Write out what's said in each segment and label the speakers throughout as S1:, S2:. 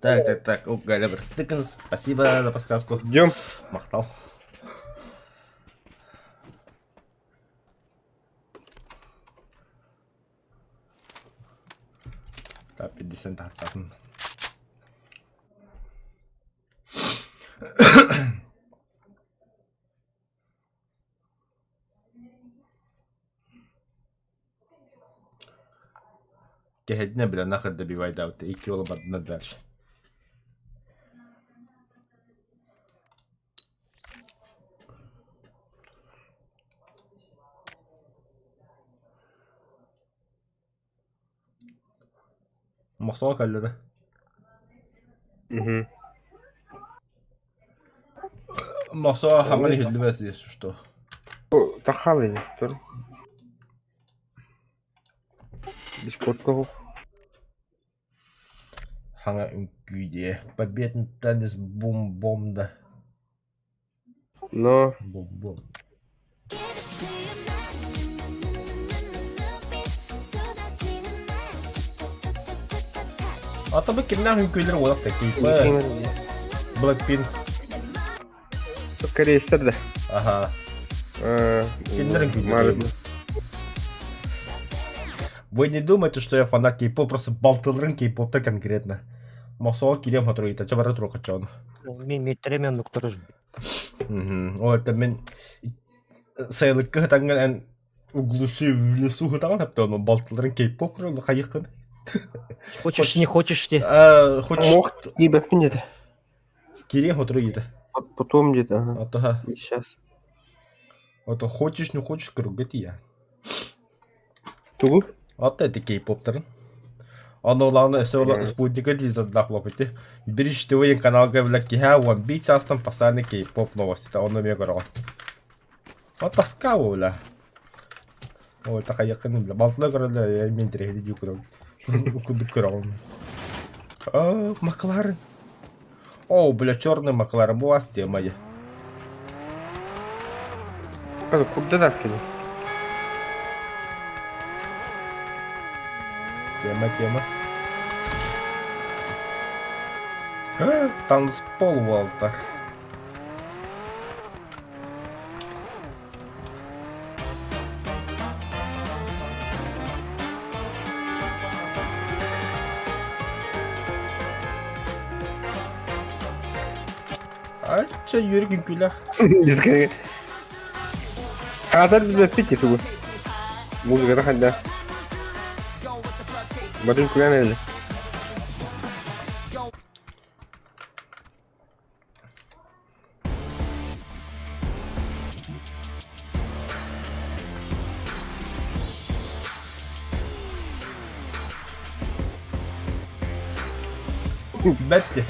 S1: Так. О, Галя Стыкин, спасибо за подсказку.
S2: Идем.
S1: Махтал. Так, 50 тартатын. Кехедне біле нахыр добивай дауты. 2 yolu badına dальше. Мосоо каллады.
S2: Угу.
S1: Мосоо хаманы хилдебес есть что.
S2: Тахалы. Беспорткову.
S1: Хана үnkүйде. Победный танец бум-бомда.
S2: Но.
S1: Бум-бум. Атабы кимнен үnküйлер олақ такие. Blackpink.
S2: Корейстер да.
S1: Ага. Кимнен үnküйлер. Вы не думаете, что я фанат кей-поп, просто балтылырын кей-попта конкретно. Мосоо кирем хатруйта, чабары туру качан.
S3: Мен метремен нуктарыш.
S1: О, это мен сайлыкка танган углуши в лесу хатан хапта, но балтылырын кей-поп куру кайыкын.
S3: Хочешь, не хочешь ты.
S1: Хочешь...
S2: Мох, тебе где-то.
S1: Кирем хатруйта.
S2: Потом где-то. Ага.
S1: Ага.
S2: Сейчас.
S1: Вот хочешь, не хочешь, кругати я.
S2: Тугу?
S1: Вот это кей-поптарын. Оно главное, все спутника Лиза даплопити. Берите вы канал Гавляки One Beach, а там постоянно кей-поп новости, он мне говорил. Вот тоска, бля. Ой, такая я кину, бля. Балтла города, я имею интерес, иди куда. Куда кром. Макларен. О, бля, черный Макларен, у вас тема я.
S2: Куда так-то?
S1: Тема. Танцпол, Уолтер. А че Юрий Гюлях?
S2: Хазар без пити тугу. Музыка так да. Батин куда или?
S1: Бәтте.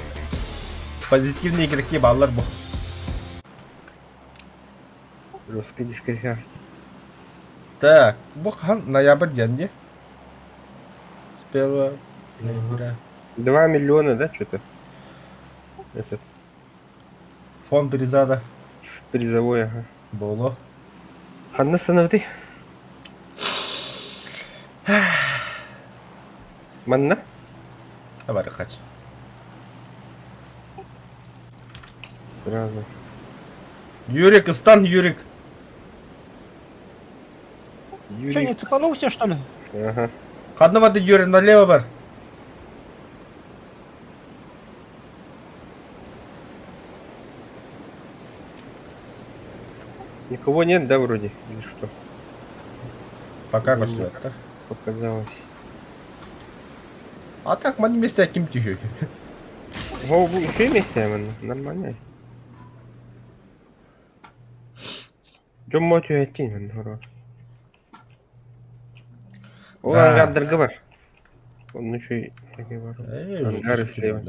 S1: Позитивные игроки баллар бұл.
S2: Русский дискотека.
S1: Так, бұл қан ноябрь денде. С 1 ноября.
S2: 2 миллиона, да, что-то? Этот.
S1: Фонд перезада
S2: Призовой, ага.
S1: было.
S2: Ханна сановты. Манна?
S1: Давай, хач.
S2: Сразу.
S1: Юрик, Истан, Юрик.
S3: Че, не цепанулся, что ли?
S2: Ага.
S1: Одного ты, Юрий, налево бар.
S2: Никого нет, да, вроде? Или что?
S1: Пока что это.
S2: Показалось.
S1: А так, мани месте ким тихий.
S2: О, все вместе, нормально. Чем мотю идти, хорош. О, ангар говор. Он еще и ангары слева.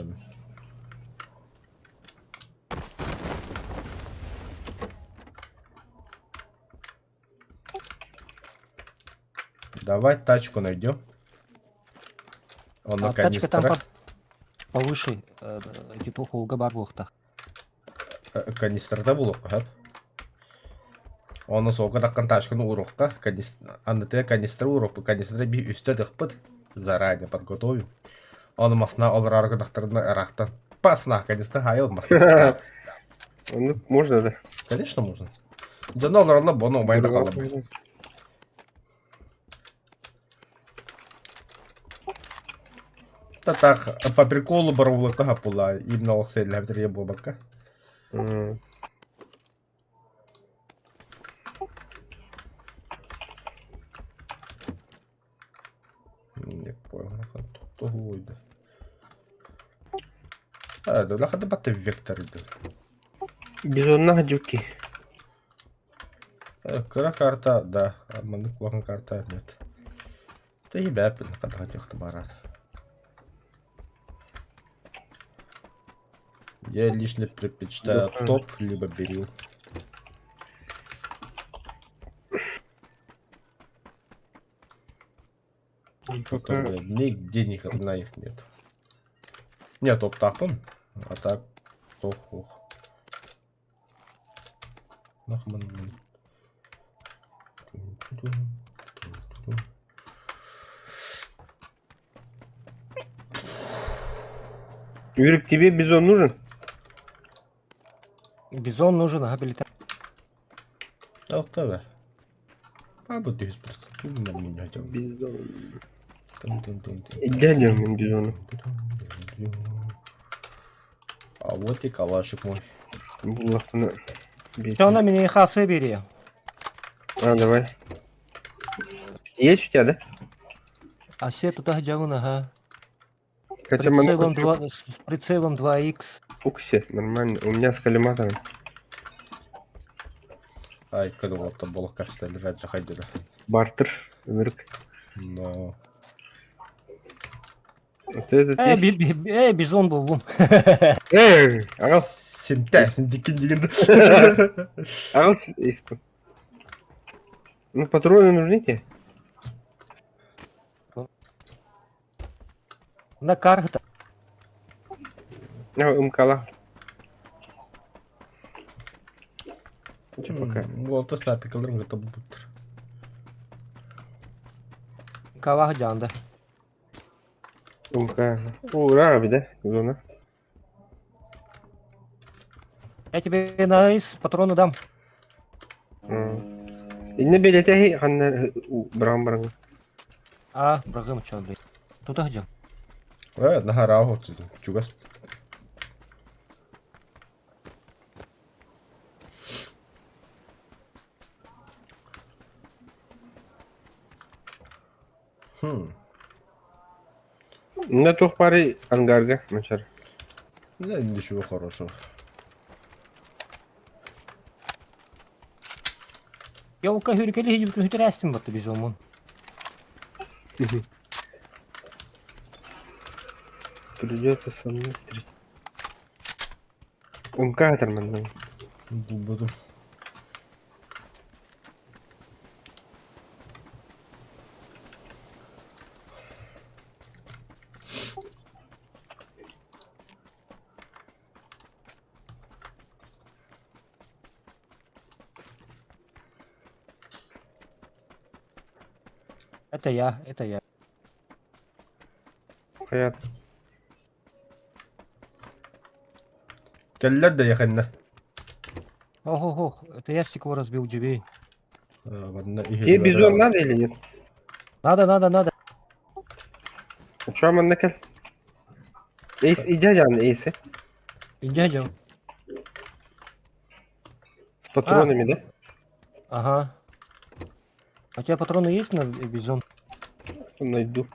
S1: Давай тачку найдем. Он на
S3: Тачка там
S1: канистрах.
S3: повыше, типа хуга барбухта.
S1: Канистрда булук, ха? Оны соңғы таққан тачканы урокқа, аннаты канистра урок, канистра би үсті дықпыт, заранее подготовим. Анымасына олар аргадақтарына әрақтан. Пасына, конечно, хайыл масына.
S2: Ну, можно, да.
S1: Конечно, можно. Жана оларына бону майда қалам. Так, по приколу барулықты хапула. Именно ол сейлі әбдірге болбаққа.
S2: М.
S1: Не понял, кто ойды. Да лахады баты вектор иді.
S2: Бизонна хаджуки.
S1: Кыра карта, да. Аманды кулағын карта нет. Ты и бәпіл, қадыға текті барады. Я лично предпочитаю топ, либо берил.
S2: Пока...
S1: Нигде ни хрена их нет. Нет, топ тапом, а так ох. Нахман.
S2: Юрик, тебе бизон нужен?
S3: Бизон нужен, габилитар.
S1: ЛТВ. А вот 10%. На меня идем.
S2: Бизон. Дядя мен бизону.
S1: А вот и калашик мой.
S2: Буллахтана.
S3: Что на меня и хасы бери?
S2: А, давай. Есть у тебя, да?
S3: А все туда джавун, ага.
S2: Хотя мы
S3: С прицелом 2х.
S2: Фукси, нормально. У меня с коллиматором.
S1: Ай, когда вот там было качество лежать, заходили.
S2: Бартер. Юрик.
S1: Но...
S2: Вот этот есть?
S3: Бизон был вон.
S2: Ау.
S1: Симтясен дикин.
S2: Ау. Ну, патроны нужны тебе?
S3: На карта.
S2: МКЛа. Че пока?
S1: Вот то снайпер калрым это будет.
S3: Кавах джанда.
S2: МК. Ура, да? Зона.
S3: Я тебе на патроны дам.
S2: Инне билете ханна брам.
S3: А, брагым чё, блядь. Туда где?
S1: Нагорал вот чугас.
S2: На тух пари ангарга, мачар.
S1: Да, ничего хорошего.
S3: Я у кахюрика лежит, потому что растем вот бизон.
S2: Придется со мной встретить. МК термин.
S1: Буду.
S3: Это я.
S2: Понятно.
S1: Келлер да яханна.
S3: Ого, это я стекло разбил дебей.
S2: Тебе бизон надо или нет?
S3: Надо.
S2: А чё man накал? Эйс, и дядя Эйс,
S3: И дядя.
S2: с патронами, да?
S3: Ага. А у тебя патроны есть на бизон?
S2: Найду.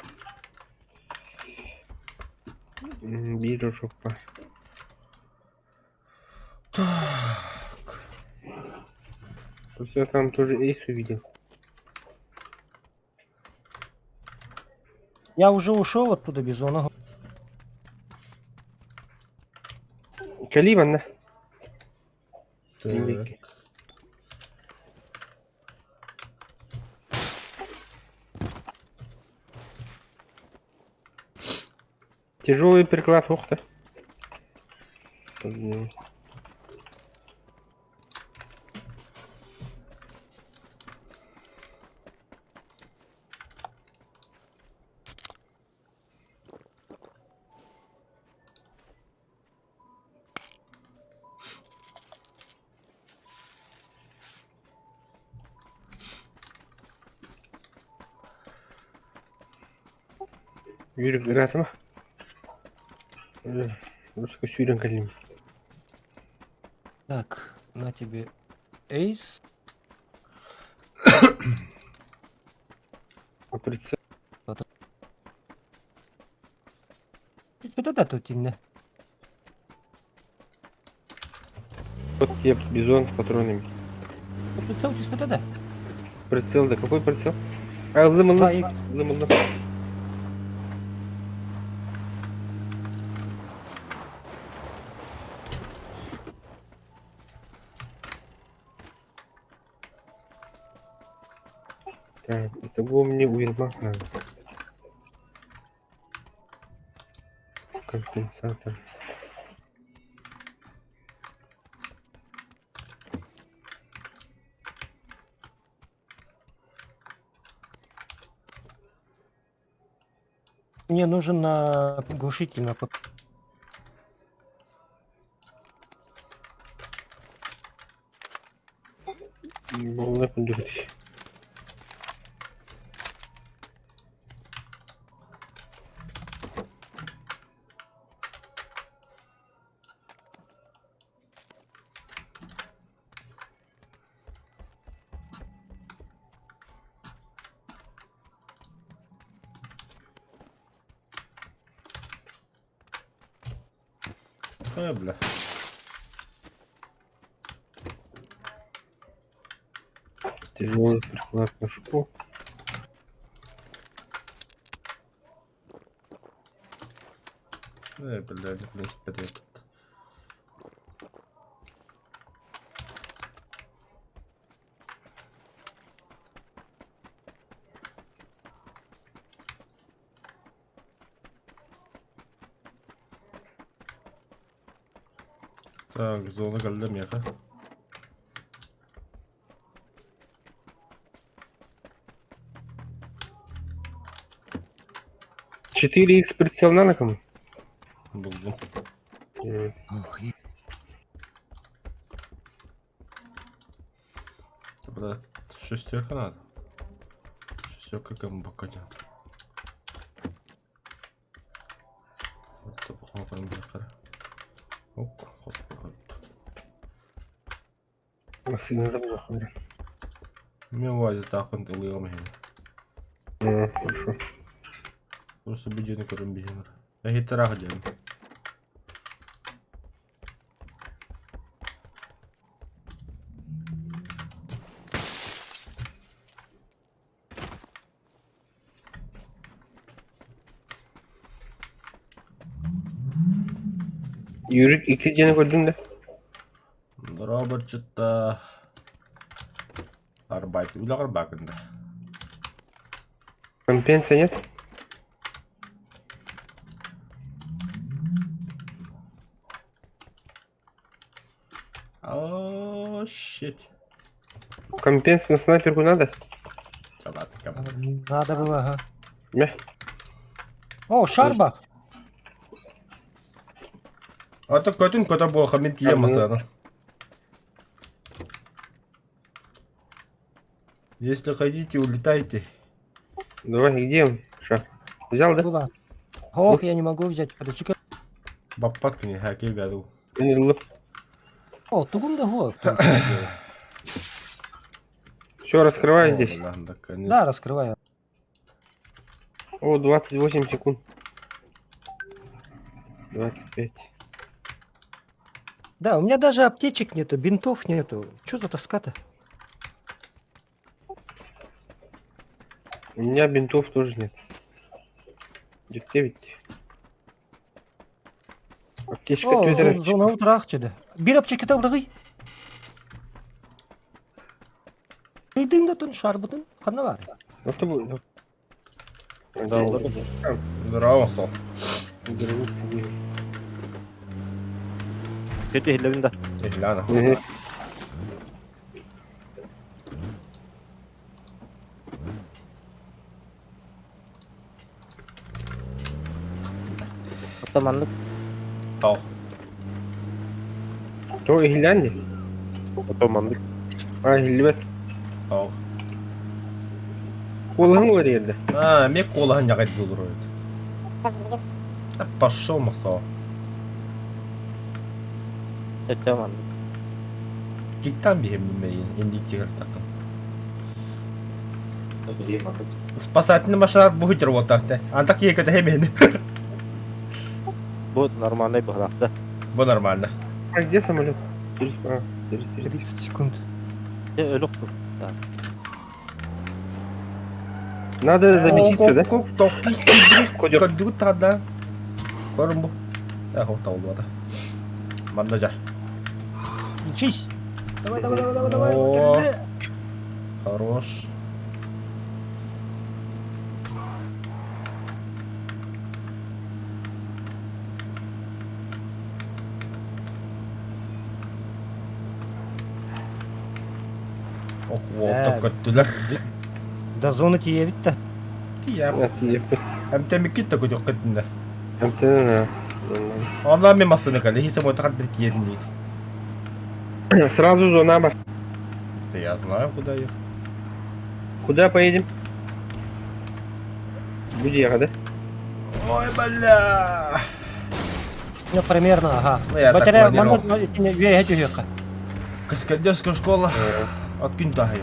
S2: Вижу, шопа.
S1: Так.
S2: Я там тоже Эйс увидел.
S3: Я уже ушел оттуда бизона.
S2: Калиман,
S1: Так.
S2: Тяжелый приклад, ух ты. Yürü gıratma. Русская сюрен калим.
S3: Так, на тебе эйс.
S2: Прицел.
S3: Сюда тут не.
S2: Вот тебе бизон с патронами.
S3: Прицел сюда.
S2: Прицел, да какой прицел? А, лыман.
S3: Твои.
S2: Так, итого мне у Ермака надо. Компенсатор.
S3: Мне нужен на глушитель на
S2: Волна подумать.
S1: Бля.
S2: Тяжелый приклад на шпу.
S1: Бля, в принципе, это этот. Так, зона гальдомета.
S2: Четыре х прицел на кому?
S1: Булду.
S3: Ох, и-
S1: Бля, шестерка надо. Шестерка гамбакадя. Вот это похоже на бляхара. Ок, хоп.
S2: Машина забыла.
S1: Мне лазит так он тылый
S2: Хорошо.
S1: Просто бюджетный корумбиер. Я гитара делаю.
S2: Yürük iki tane koydun da.
S1: Робот что-то... Арбайт. Уля арбакында.
S2: Компенса нет?
S1: О, щит.
S2: Компенс на снайперку надо?
S3: Надо было, ага.
S2: Не.
S3: О, шарба!
S1: А то котин кота был хамит емаса. Если хотите, улетайте.
S2: Давай, где он? Ша. Взял, да?
S3: Была. Ох, я не могу взять. Подожди-ка.
S1: Бапатка не хаки гаду.
S3: О, тугум да го.
S2: Все, раскрывай здесь.
S3: Да, раскрываю.
S2: О, 28 секунд. 25.
S3: Да, у меня даже аптечек нету, бинтов нету. Что за тоска-то?
S2: У меня бинтов тоже нет. 9. Аптечка
S3: О,
S2: тüdürek.
S3: зона утрахчеде. Bir аптечке табрагый. Үйдің да түн шарбытын қана бар.
S2: Вот bu. Да,
S1: Здорово, сол.
S4: Kötü hillevinde.
S1: Гляна.
S4: Otomanlık.
S1: Таух.
S2: То Ирлянди?
S4: Otomanlık.
S2: А, Ирлибет.
S1: Таух.
S2: Колығың бар еді.
S1: Мек қолахан жағайды болдыройды. Да пошел масо.
S4: Чача мандык.
S1: Гиттан бихем мейин. Инди тигр такым. Спасательный машина будет работать. А так ей это хемин.
S4: Будет нормальный бахрах, да?
S1: Бо нормально.
S2: А где самолет? Через
S3: 30 секунд.
S4: Ölük.
S2: Надо заместиться, да?
S1: Кук топийский дрифт.
S2: Кодек.
S1: Кодюта, да. Корумбу. Я хотел вода. Мандажа.
S3: Учись! Давай, давай, давай, давай, давай,
S1: О.
S3: Макеле.
S1: Хорош. Ох, вот только туда.
S3: До зоны тие бит-те.
S1: Тия. Әмтәмеккит та көтөк кеттендә. Ана мен масыны кале, хисем отак тиедин.
S2: Сразу зона бар.
S1: Да я знаю, куда ехать.
S2: Куда поедем? Будега, да?
S1: Ой, бля.
S3: Ну, примерно, ага.
S1: Ну, я так
S3: Батарея,
S1: планировал.
S3: мандат,
S1: Каскадерская школа. Откинь тагай.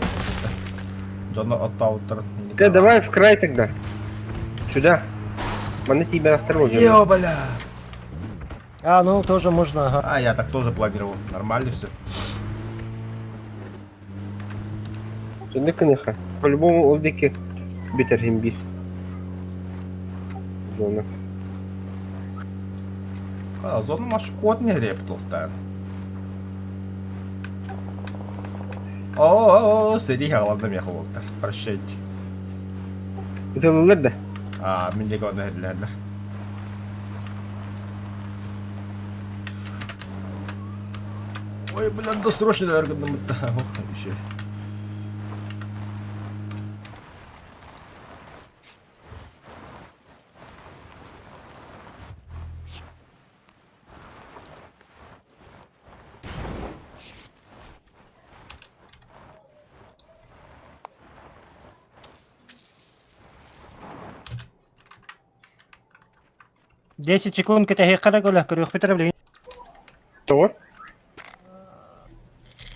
S1: Жана оттауттар.
S2: Давай в край тогда. Сюда. Мы на тебя осторожно.
S1: Ё, бля.
S3: А, ну, тоже можно, ага.
S1: А, я так тоже планировал. Нормально все.
S2: Сюда, конечно. По-любому олдики битергем бис. Зона.
S1: А, зону маш код не рептал, да. О, среди ладно, я холодно. Прощайте.
S2: Зона да?
S1: А, мне года глядя. Ой, блин, досрочно, наверное, нам это. Ох, еще.
S3: Десять секунд kita hekala ko lah keruk pitara beli.
S2: Что?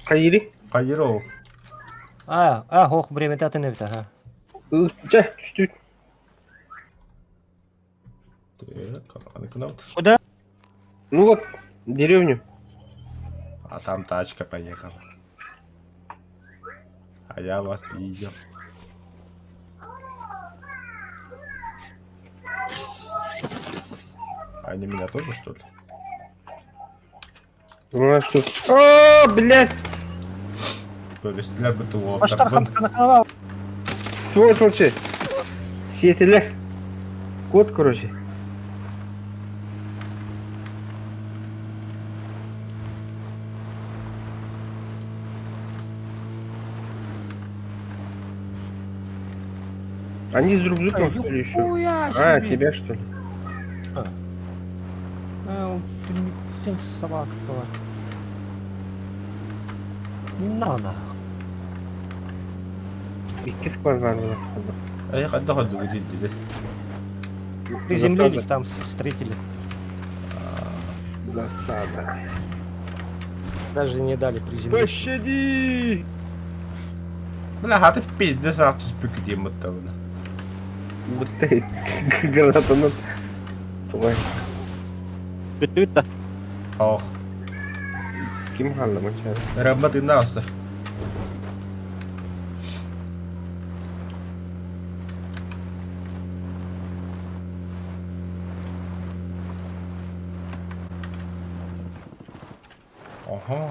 S2: Hayır.
S1: Hayır o.
S3: Хох время тата не бита, ага.
S2: Üstte düştü.
S1: Так, а ну-ка, ну.
S3: Куда?
S2: Ну вот, в деревню.
S1: А там тачка поехала. А я вас видел. Они меня тоже, что ли?
S2: У нас тут... О, блядь!
S1: То есть для БТО.
S3: Баштар ханаханава.
S2: Свой случай. Сетелер. Кот, короче. Они с друг другом что ли еще? А, тебя что ли?
S3: Ты собака была. Не надо.
S2: İki squad var burada.
S1: А я отдохнул, где.
S3: Приземлились, там встретили.
S2: Засада.
S3: Даже не дали приземлиться.
S2: Пощади!
S1: Бля, а ты пиздец, сразу спикать ему там.
S2: Вот ты, граната на... Твой.
S4: Bitti.
S1: Ох,
S2: Kim halliman içeri?
S1: Rebbe nasıl? Aha.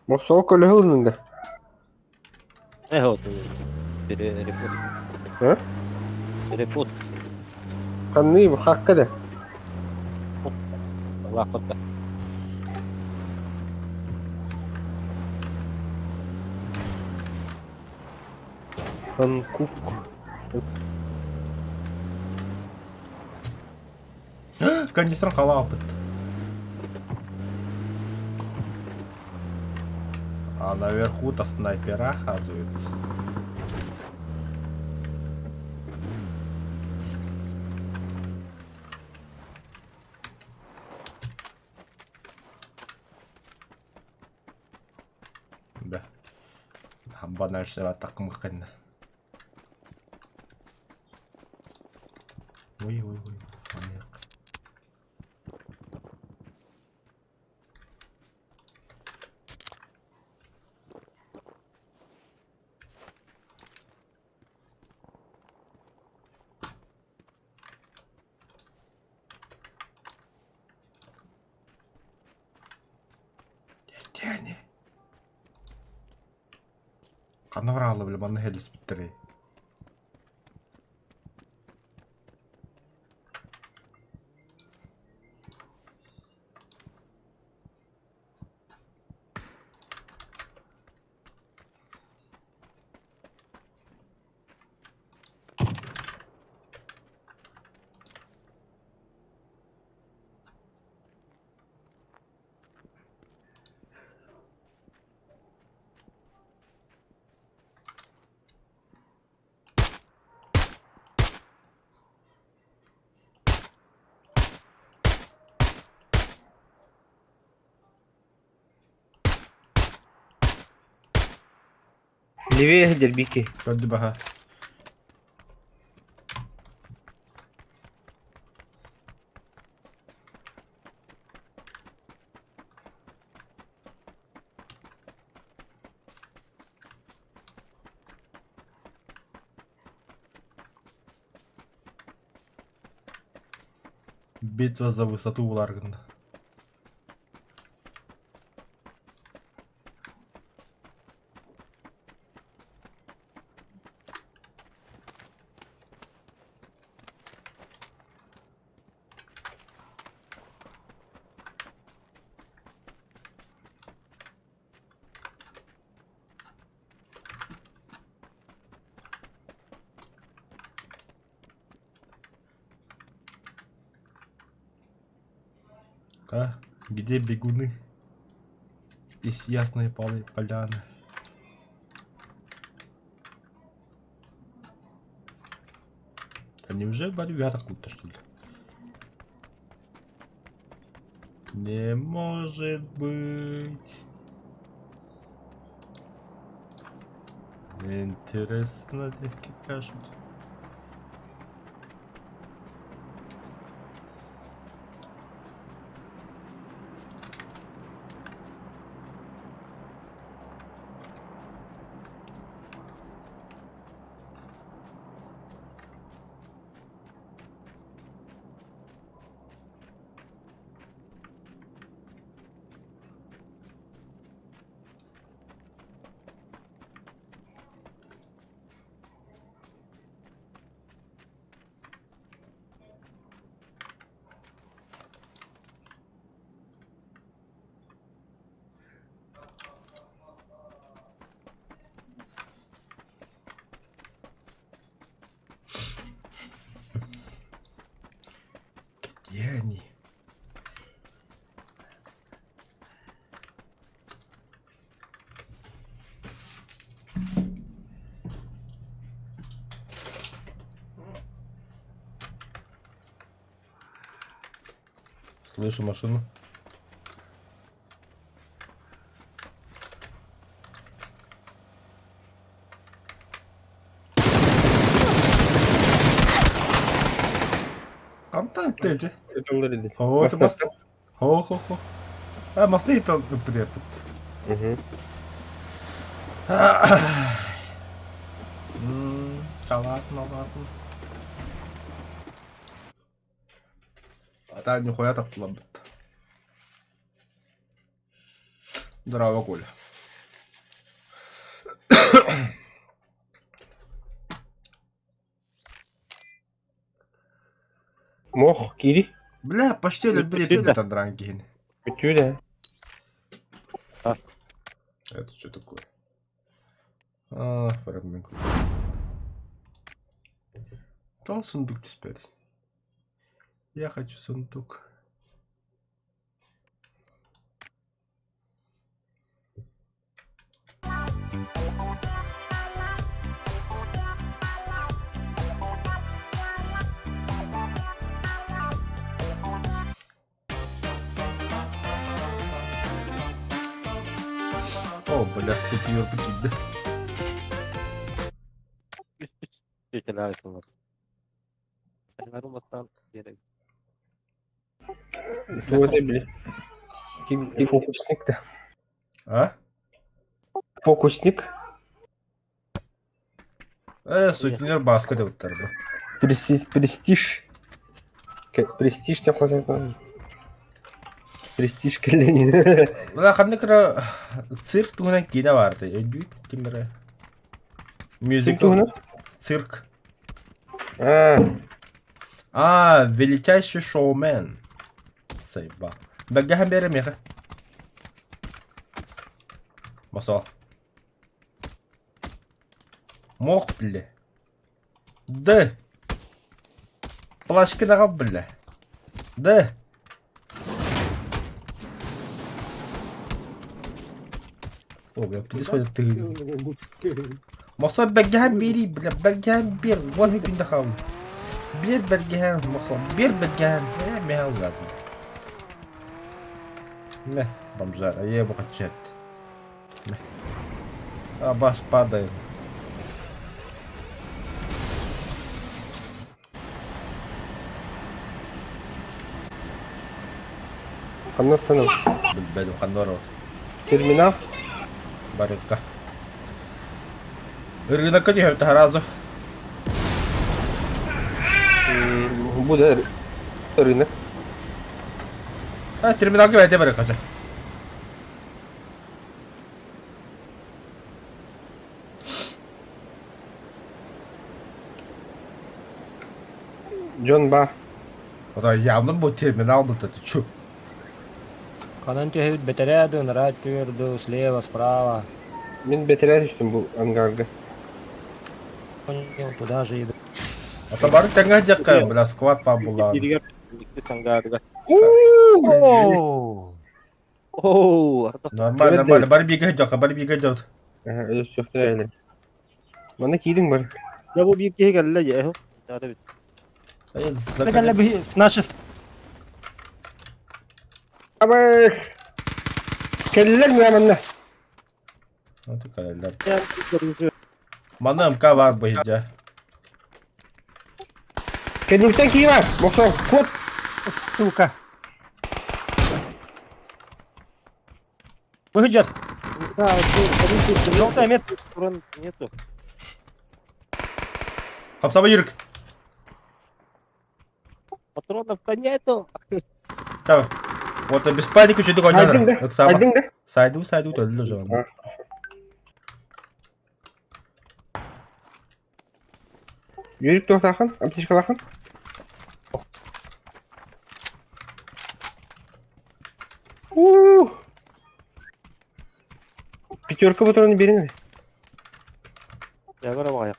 S2: Bak soğuk öyle hızlında.
S4: Ne oldu? Report.
S2: Ha?
S4: Report.
S2: Kanlıyı bu hakkı da.
S4: Allah korusun.
S2: Kankuk.
S1: Канистр халапыт. А наверху-то снайпера оказывается. банальшего такмыканна. Ой. Маньяк. Тяни. Канавралы, бля, маннегели спиттерей.
S2: Левее дербики.
S1: Hadi baha. Битва за высоту в Ларган. А? Где бегуны? Из ясной поляны. Да неужели ребята откуда-то что ли? Не может быть. Интересно, девки пишут. Где они? Слышу машину. Там dedi.
S2: Onları dedi.
S1: Hoo, mas. Ho. Masayı da öpüyor.
S2: Hı hı.
S1: Ладно. А там нихуя так плавает. Здорово, Коля.
S2: Мох, Кири.
S1: Бля, почти любили это дрангин.
S2: Тюля.
S1: Это что такое? А, фрагмент. Там сундук теперь. Я хочу сундук. О, бля, ступил покида.
S4: Önceki layıkım var. Ben olmaktan gerek.
S2: Tuvalete bile. Kim fokusnik de.
S1: Ha?
S2: Fokusnik.
S1: Sutniler baskı da bitirdi.
S2: Престиж. Престиж деп қойған. Престиж келден.
S1: Ulan kanne kira sirk tuğunan kine vardı. Ödüğü kimlere? Müzik
S2: tuğunan?
S1: Sirk.
S2: Ha,
S1: Величайший шоумен. Сейба. Бәгәһен берем яха. Масал. Мох биле. Д. Плашки да биле. Д. О, бля, происходит ты. Масал бәгәһен бери, бля, бәгәһен бер. Вай günde kaldı. Bir belgehen masal, bir belgehen. Ne hal Ne, бомжар, а я его хочу. А баш падает.
S2: қандай стану?
S1: Bilbedim kandoro.
S2: Терминал?
S1: Барыка. Рынок не разу.
S2: Bu da rынок.
S1: Terminal gibi ete barıkacak.
S2: John Ba.
S1: O da yandım bu terminalda da çu.
S3: Кананте батарея, нрать твердо, слева, справа.
S2: Мен бетер düştüm bu angarga.
S3: Понял, туда же иду.
S1: Ata barı tengah jakka bila squad pa bulan.
S4: Biriga birlikte sangarga.
S3: Оу!
S4: Oo, arada
S1: Normal, barı bir jakka, barı bir jakka.
S2: Öyle çok da öyle. Bana giydin bari.
S4: ya bu bir kere geldi ya. Ya da bir
S1: Hayır,
S3: Это для с нашей
S2: Ama kelleler mi yamanla?
S1: Hadi kaleler.
S4: ya bir
S1: Manım ka var bu hicca.
S2: Kellikten ki var. Boksa kod.
S3: сука. Выходят.
S4: Да,
S3: Желтая метка.
S4: Kur'an niyeti.
S1: Kapsama yürük.
S4: Патронов-то нету.
S1: Tamam. Вот без паники что такое
S2: Aydın da.
S1: надо. Yok sama.
S2: Aydın da.
S1: Saydu öldü o zaman.
S2: Ha. Yürüyüp de bakın. Apteşe bakın. Пятерка патронов берin.
S4: Ya göre bak ya.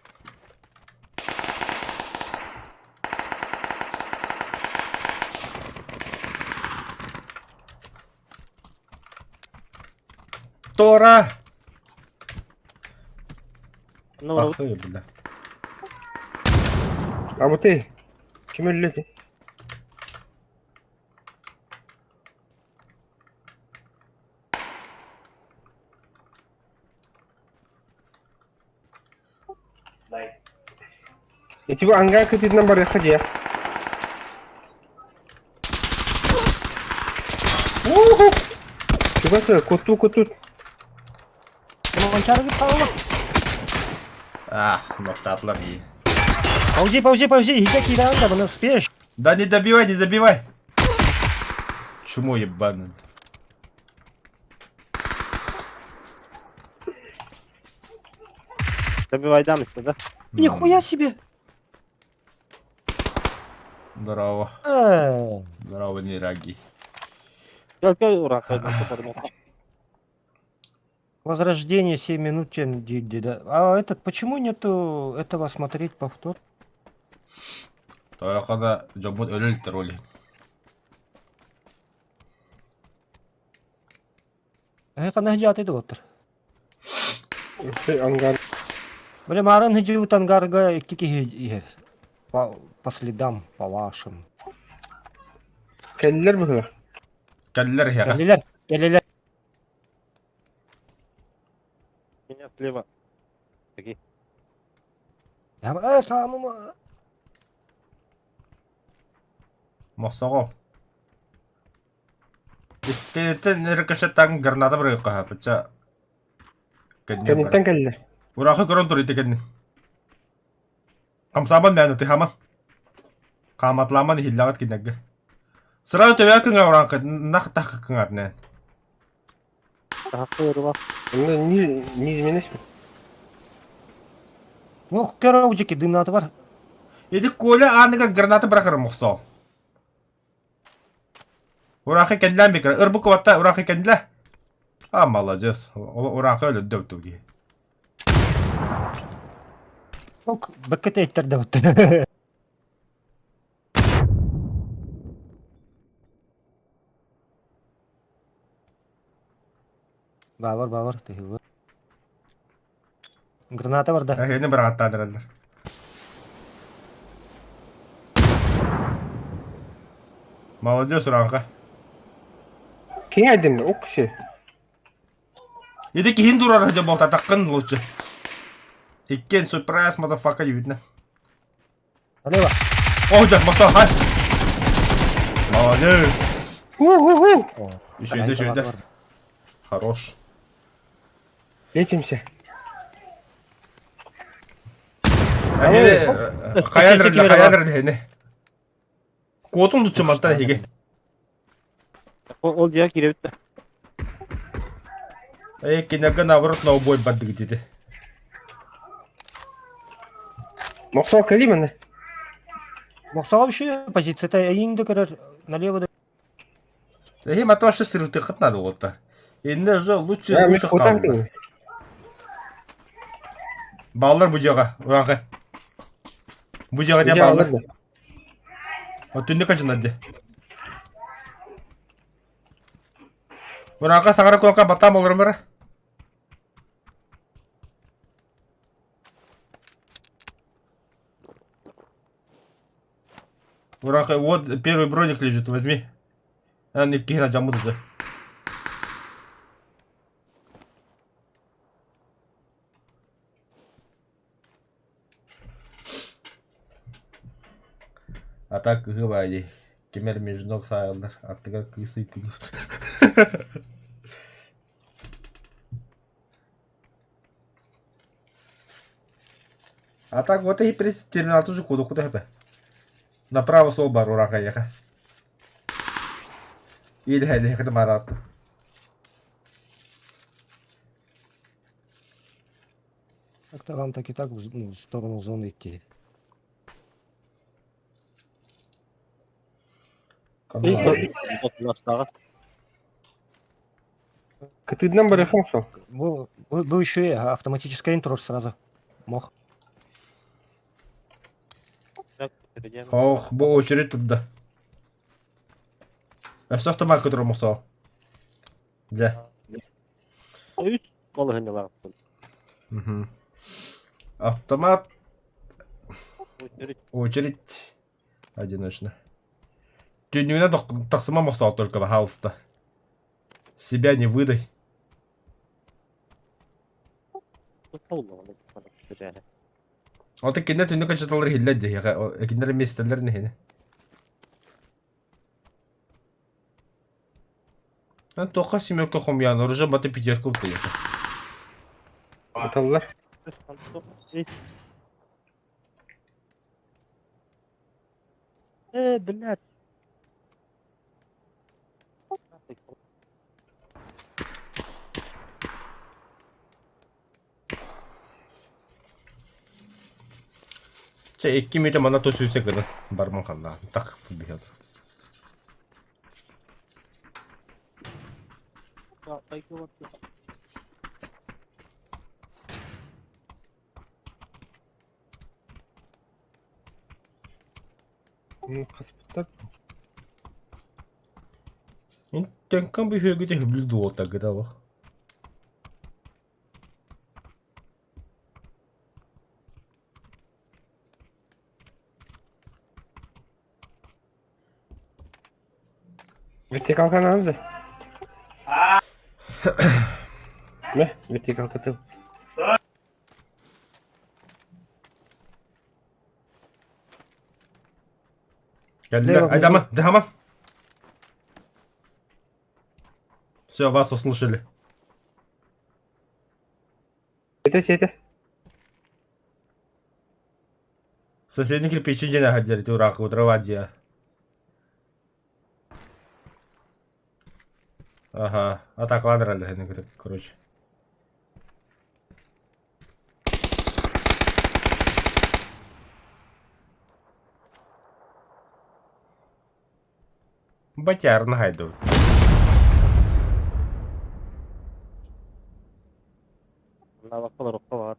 S1: Tора.
S4: Ne oldu?
S1: Ahı bile.
S2: Ama te. Kim öldü? Эти bu anga ketinden bari yakacı ya. Şurası kutu.
S3: Манчары қалма.
S1: Нокта iyi.
S3: Паузи, иди анда, бұны успеешь.
S1: Да не добивай. Чему ебаный?
S4: Добивайдан işte da.
S3: Нихуя себе.
S1: Здорово.
S3: Э,
S1: Здорово, нераги.
S4: Gel Urak.
S3: Возрождение 7 минут, да. А этот, почему нету этого смотреть повтор?
S1: Тоякада жобот өлел тролли.
S3: Қандай жатайды отыр.
S2: Anga.
S3: Блин, марын хиджиут ангарга кики по следам, по вашим.
S2: Kelliler bu.
S1: Келлер ya.
S3: Келелер.
S4: Меня слева. Такие.
S3: Я самым...
S1: Мосого. Искелеттен неркешеттен граната бырыйка пача.
S2: Кенниттен келдилер.
S1: Урахы көрөн тур итекенни. Камсабан мәні тихама. Каматламан хиллагат кинегге. Сырау төбәкіңе уранқы нақ тақықың атнен.
S4: Hakkı var.
S2: Onda niz менеш mi?
S3: Ну, кера ужики дымнаты бар.
S1: Еди коля аныга граната бырақыр мұқсау. Урахы кәнділән бекір. Үрбі көватта урахы кәнділә. А, молодец. Урахы өлі дөптуге.
S3: Ну, бәккет әйттерді бұтты. Бабыр, тихи. Граната бар да.
S1: Әкені бір аттадырылыр. Молодец, урахы.
S2: Кең айдым, о кіші.
S1: Еди кейін турар хәде болта таққын лучше. Иккен сюрприз мазафака видно.
S3: Алева.
S1: Ой, да, маса, хай. Молодец.
S2: У-ху-ху.
S1: Еще иди. Хорош.
S2: Лечимся.
S1: Қаяныр дәйіне. Котың тұтшы малтан еге.
S4: Ол диğer gire bitti.
S1: Кенегі наоборот ноубой баддығы деді.
S2: Мақсал кәли мәні?
S3: Мақсаға еще позицията әйіңді көрер налево.
S1: Мата вообще стрелты қатнады отта. Енді уже лучше
S2: қалды.
S1: Балалар бұдеға, ұранғы. Бұдеға де балалар. Түнді қаншынады. Ұранға сағара көңқа баттам олырым бәрі. Ураха, вот первый броник лежит, возьми. А, не кина джаму уже. А так говори. Кемер между ног сайлдар. А ты как кысы кинут. А так вот и терминал тоже куда это. Направо сол бар ураға яқа. Или хәді маратты.
S3: Так-то так и так в сторону зоны идти.
S2: Катыдынан бар яқын сол.
S3: Был еще и автоматическая интро сразу. Мох.
S1: Ох, бұл очередь тұдды. Әсі автомат көтірі мұқсау. Жа.
S4: 3 balı hende var.
S1: Автомат. Очередь. Одиночно. Тюнюна тақсыма мұқсау только пожалуйста. Себя не выдай. Алты кенде түнді қаншаталар хилләді. Кендері местерлерін хені. Мен тоқа семерка хомян. Оружа баты пятерка ұтты.
S2: Аталылар.
S4: Блядь.
S1: Че, 2 минута мана то сүйсек еді. Барман қанда. Так, бігеді.
S2: Қаспыттар.
S1: Тенкан бір хөлгіде хүблілді олта гыда ол.
S2: Vertikal kanalı. Ne? Vertikal katıl.
S1: Geldiler.
S3: Devam,
S1: Haydi
S3: devam.
S1: aman. Все, вас услышали.
S2: Сети.
S1: Соседний кирпичи не находили, дурак, утрывать. Ага, атакладыр әлі, короче. Батярны хайду.
S4: Мына бақылар оққа бар.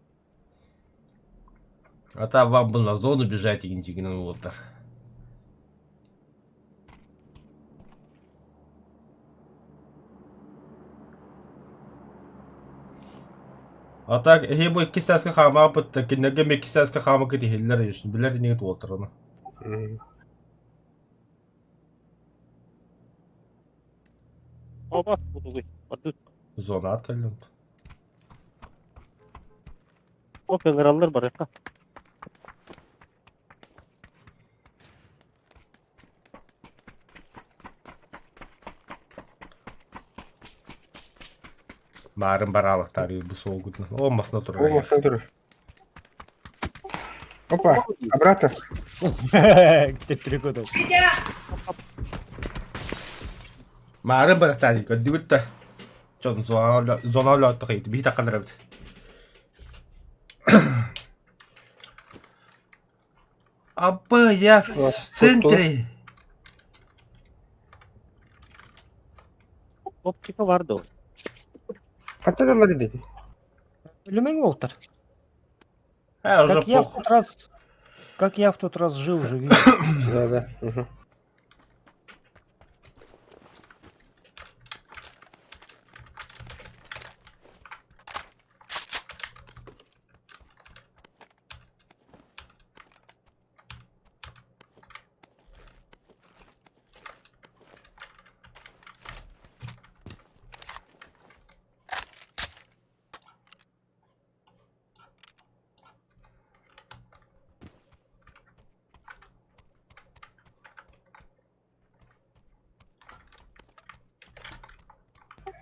S1: Ата вам был на зону бежать деген болдыр. Ата хебо 2 сәске қама бітті, кенеге 2 сәске қама кеті хеллер ешін. Білер неге туылтыр оны.
S4: Оба, бұды. Барды.
S1: Зона аткалын.
S4: О, кеңіралар бар яққа.
S1: Марын баралықтар бұл сол күтін. Олмасына
S2: О,
S1: тұрар.
S2: массаны тұрыр. Опа, обратно.
S3: Ты перегодал.
S1: Марын барақтар екен, дүгітті. Жон зона өлі қейді, бейт аққандар әбді. Абы, я в центре.
S4: Оптика vardı o.
S2: Қанша доллар деді?
S3: Люмен Уолтер.
S1: Уже
S3: Как я в
S1: похуй.
S3: тот раз... Как я в тот раз жил, живи.
S2: Да. Угу.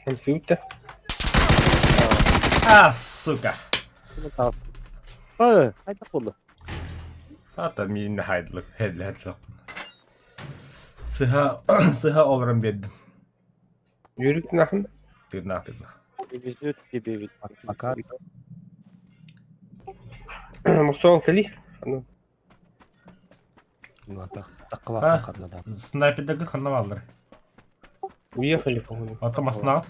S2: Компьютер.
S1: Сука.
S4: Bunu tavsiye. Haydi kolu.
S1: Ата мен хайдлық, хедлі. Sıha olurum bedim.
S2: Yürük nakın.
S1: Tırnak.
S4: Vizit gibi.
S3: Пока.
S2: Мұқсауын кәли.
S3: Ну, так
S1: А.
S3: классно ходно, да.
S1: Снайпердегі қанам алыр.
S2: Уехали, по-моему.
S1: Ата масынағыт.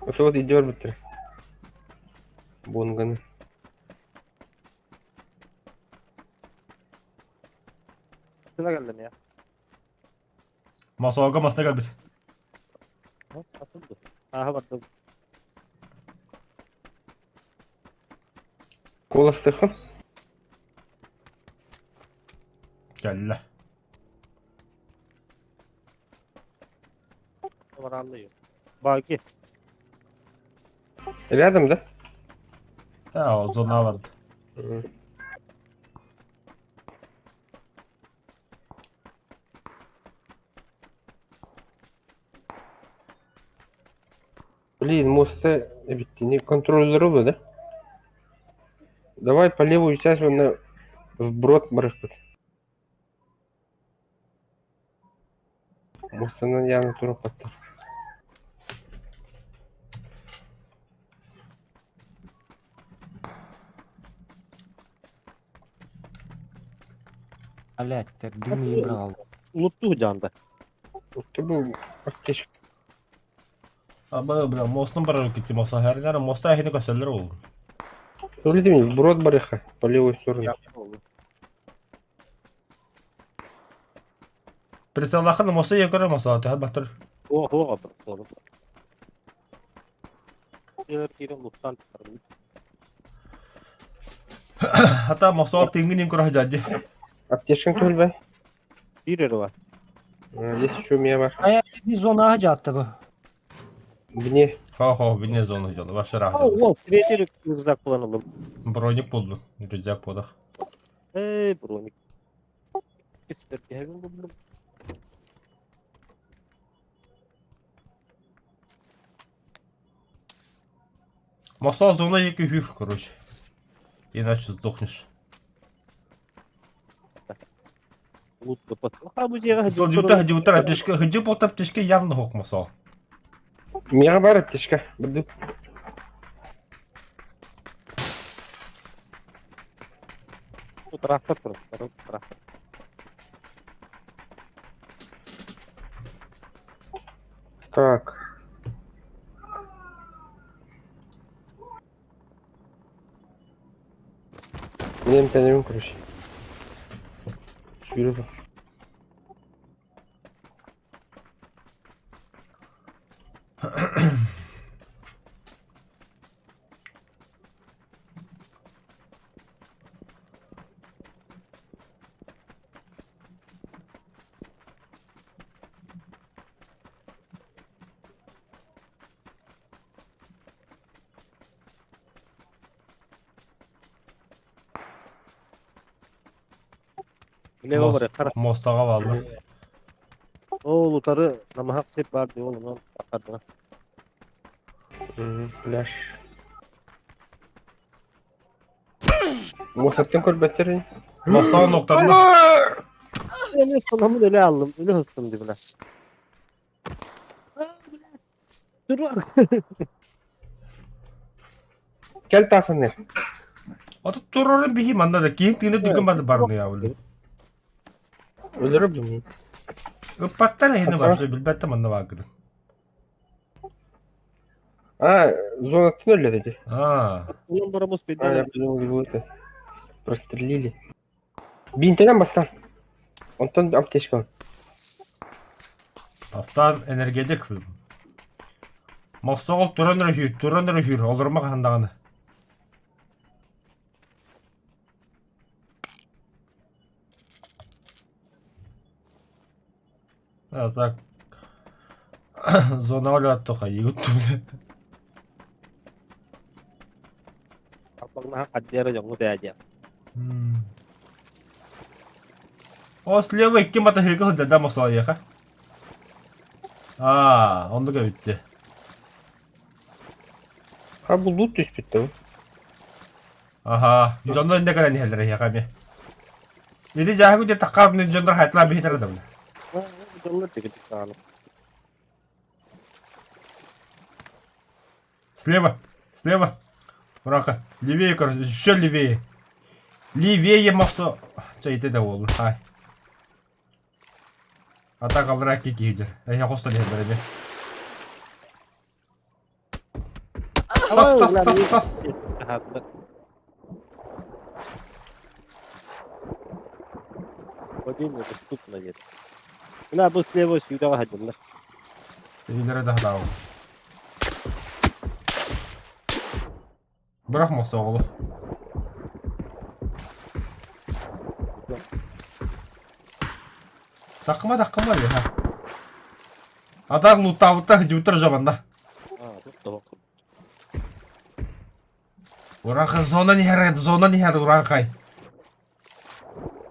S2: Вот идет бітір. Бонганы.
S4: Şuna geldim ya.
S1: Масуаға масына кәл бит.
S4: Hop, atıldı. Aha vardı.
S2: Коластықын.
S1: Кәлі.
S4: Var anlıyor. Baki.
S2: Рядом, да?
S1: O zona vardı.
S2: Блин, моста ведь не контролируемый, да? Давай по левую часть на вброд брыхать. Мостана явно тура патта.
S3: Блять, так дым не брал.
S4: Unuttu canda.
S2: Ты был аптечка.
S1: Абы, бля, мостың бір кетті моста. Әрінері моста әхені көселер ол.
S2: Смотрите мне, вброд брыха по левой стороне.
S4: Yaptı oldu.
S1: Присалақын моста екірі моста. Тәхет бақтыр.
S4: O kapı. Oğlum. Yine muttan çıkardım.
S1: Хата моста теңгінен көрі жадды.
S2: Аптечка төлбай.
S4: Bir yeri var.
S2: Здесь еще у меня var.
S3: А я bir zona hacı bu.
S2: Вне.
S1: Хо, біне зоны жолы. Башы
S4: Aa,
S1: рахды.
S4: o kreatif hızla kullanalım.
S1: Броник болду. Рюкзак подық.
S4: Bronik. İster ki hemen buldum.
S1: Мосо зона екі хюр, короче. Иначе сдохнешь.
S4: Лутты патла. А, bu жега
S1: Сол жута аптешка, хыджы бот аптешка явно хок мосо.
S2: Мега бар аптечка. Бірді.
S4: Трактор тұр. Трактор.
S2: Так. Менің тәнемін, короче. Жүріп.
S4: Ne var ya? Kara.
S1: Mostağa bağlı.
S4: O lutarı namahak sep var diyor oğlum. Bakardı.
S2: Flash. Muhtemelen kurbetleri.
S1: Mostağın noktalarında.
S4: Öyle sonamı öyle aldım. Öyle hıstım dibine. Dur var.
S2: Gel takın ne?
S1: Atı turorun bihi manda da kiyin tine dükkan badı barını ya öyle.
S2: Öldürüp mü?
S1: Öpattan hene başlıyor bilbette manda vakıdı.
S2: Ha, зона туннеля dedi.
S1: Aa.
S4: Ulan bana mos
S2: А, я
S4: bedel.
S2: подумал, его это прострелили. Бинтеден бастан. Онтан аптечка.
S1: Aslan energetik film. Mostoğul turanır hür, olurma kandağını. Ya tak. Zona öyle attı kayı yuttu bile.
S4: Kapag nakakadera yung mutaya dyan.
S1: O слева iki mata hilga hıdda mostoğa yaka. Aa, onu da bitti.
S2: Ha bu loot düş bitti.
S1: Aha, jonlar ne kadar nihalere yakami. Jadi jago dia takap ni jonlar hayatla bihitar da bile.
S4: Jonlar tigit sağlam.
S1: Слева. Урака. Левее, короче, еще левее. Левее мосто. Чай это да oldu. Hay. Ata kaldırak ki gider. Ya hosta ne böyle. Sas.
S4: O değil mi? Tutma yer. Buna bu слева сюда hacımlar.
S1: İlere daha da. Bırak mosto oğlu. Takma var ya ha. Adam loot jutar zamanda.
S4: Aa, tut da bak.
S1: Urakha zona ni her urakhay.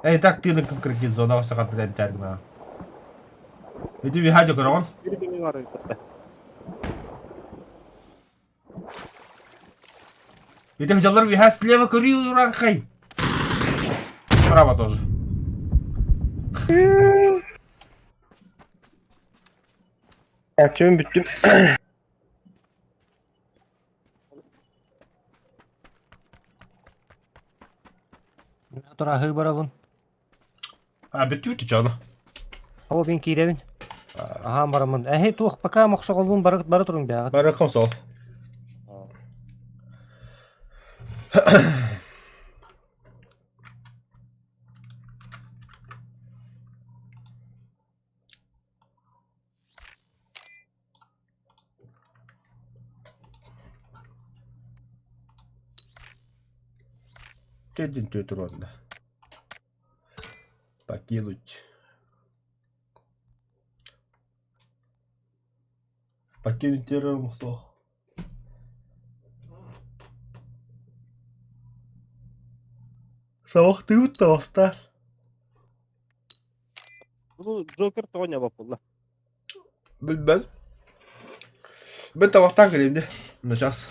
S1: Tak tinin kırk zona olsa kadar enter na. Itu bir haja koron.
S4: Bir gün var orada.
S1: Itu jalan bir has leva kuri urakhay. Bravo тоже.
S2: Akçemin bittim.
S3: Тора хый барабын.
S1: Bitti canı.
S3: Ау бин киребин. Аха барамын. Тух пока моксоголбун бары турун бягат.
S1: Баракам сол. Dedin tütürönde. Покинуть. Покинуть термосо. Sabah tüyüt de bastı.
S4: Bu Joker tonya bapulla.
S1: Bilmem. Ben tabaktan geleyim de. Nasıl?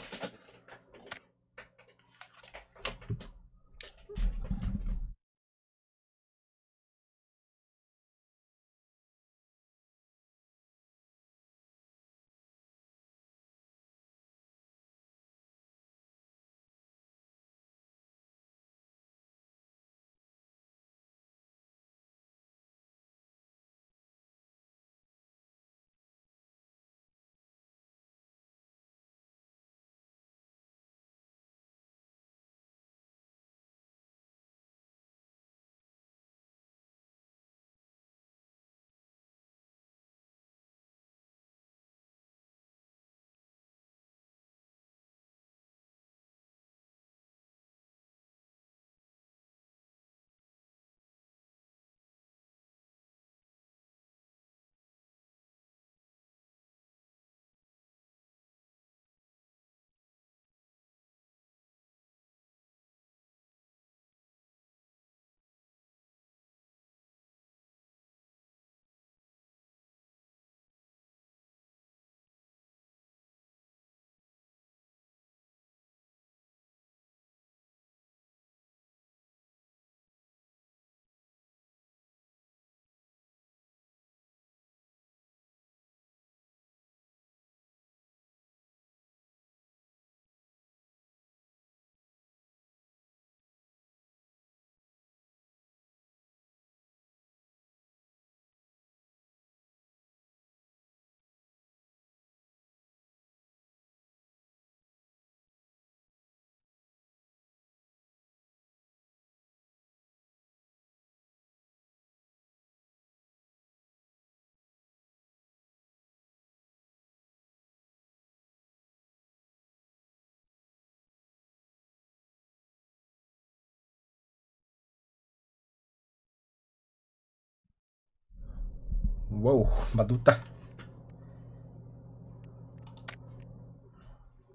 S1: Воу, мадута.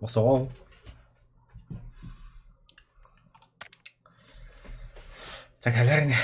S1: Осоо. Так, верно.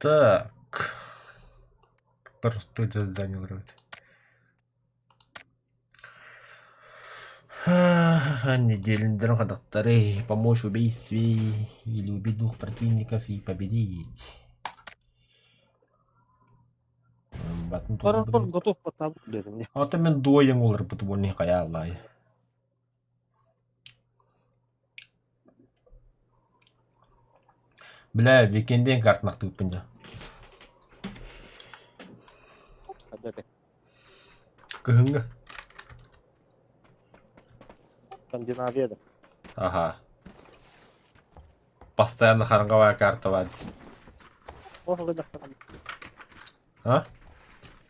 S1: Так. Просто это занял вроде. Недельный ходокторы. Помочь в убийстве или убить двух противников и победить.
S4: Парахон готов потап dedim ya.
S1: Ата мен дояң олар бутболный каялай. Бля, викенден картнак туппен.
S4: Ada deh.
S1: Кыгынга.
S4: Скандинавия да.
S1: Ага. Постоянно харанговая карта вать.
S4: Можно ли нахрен?
S1: А?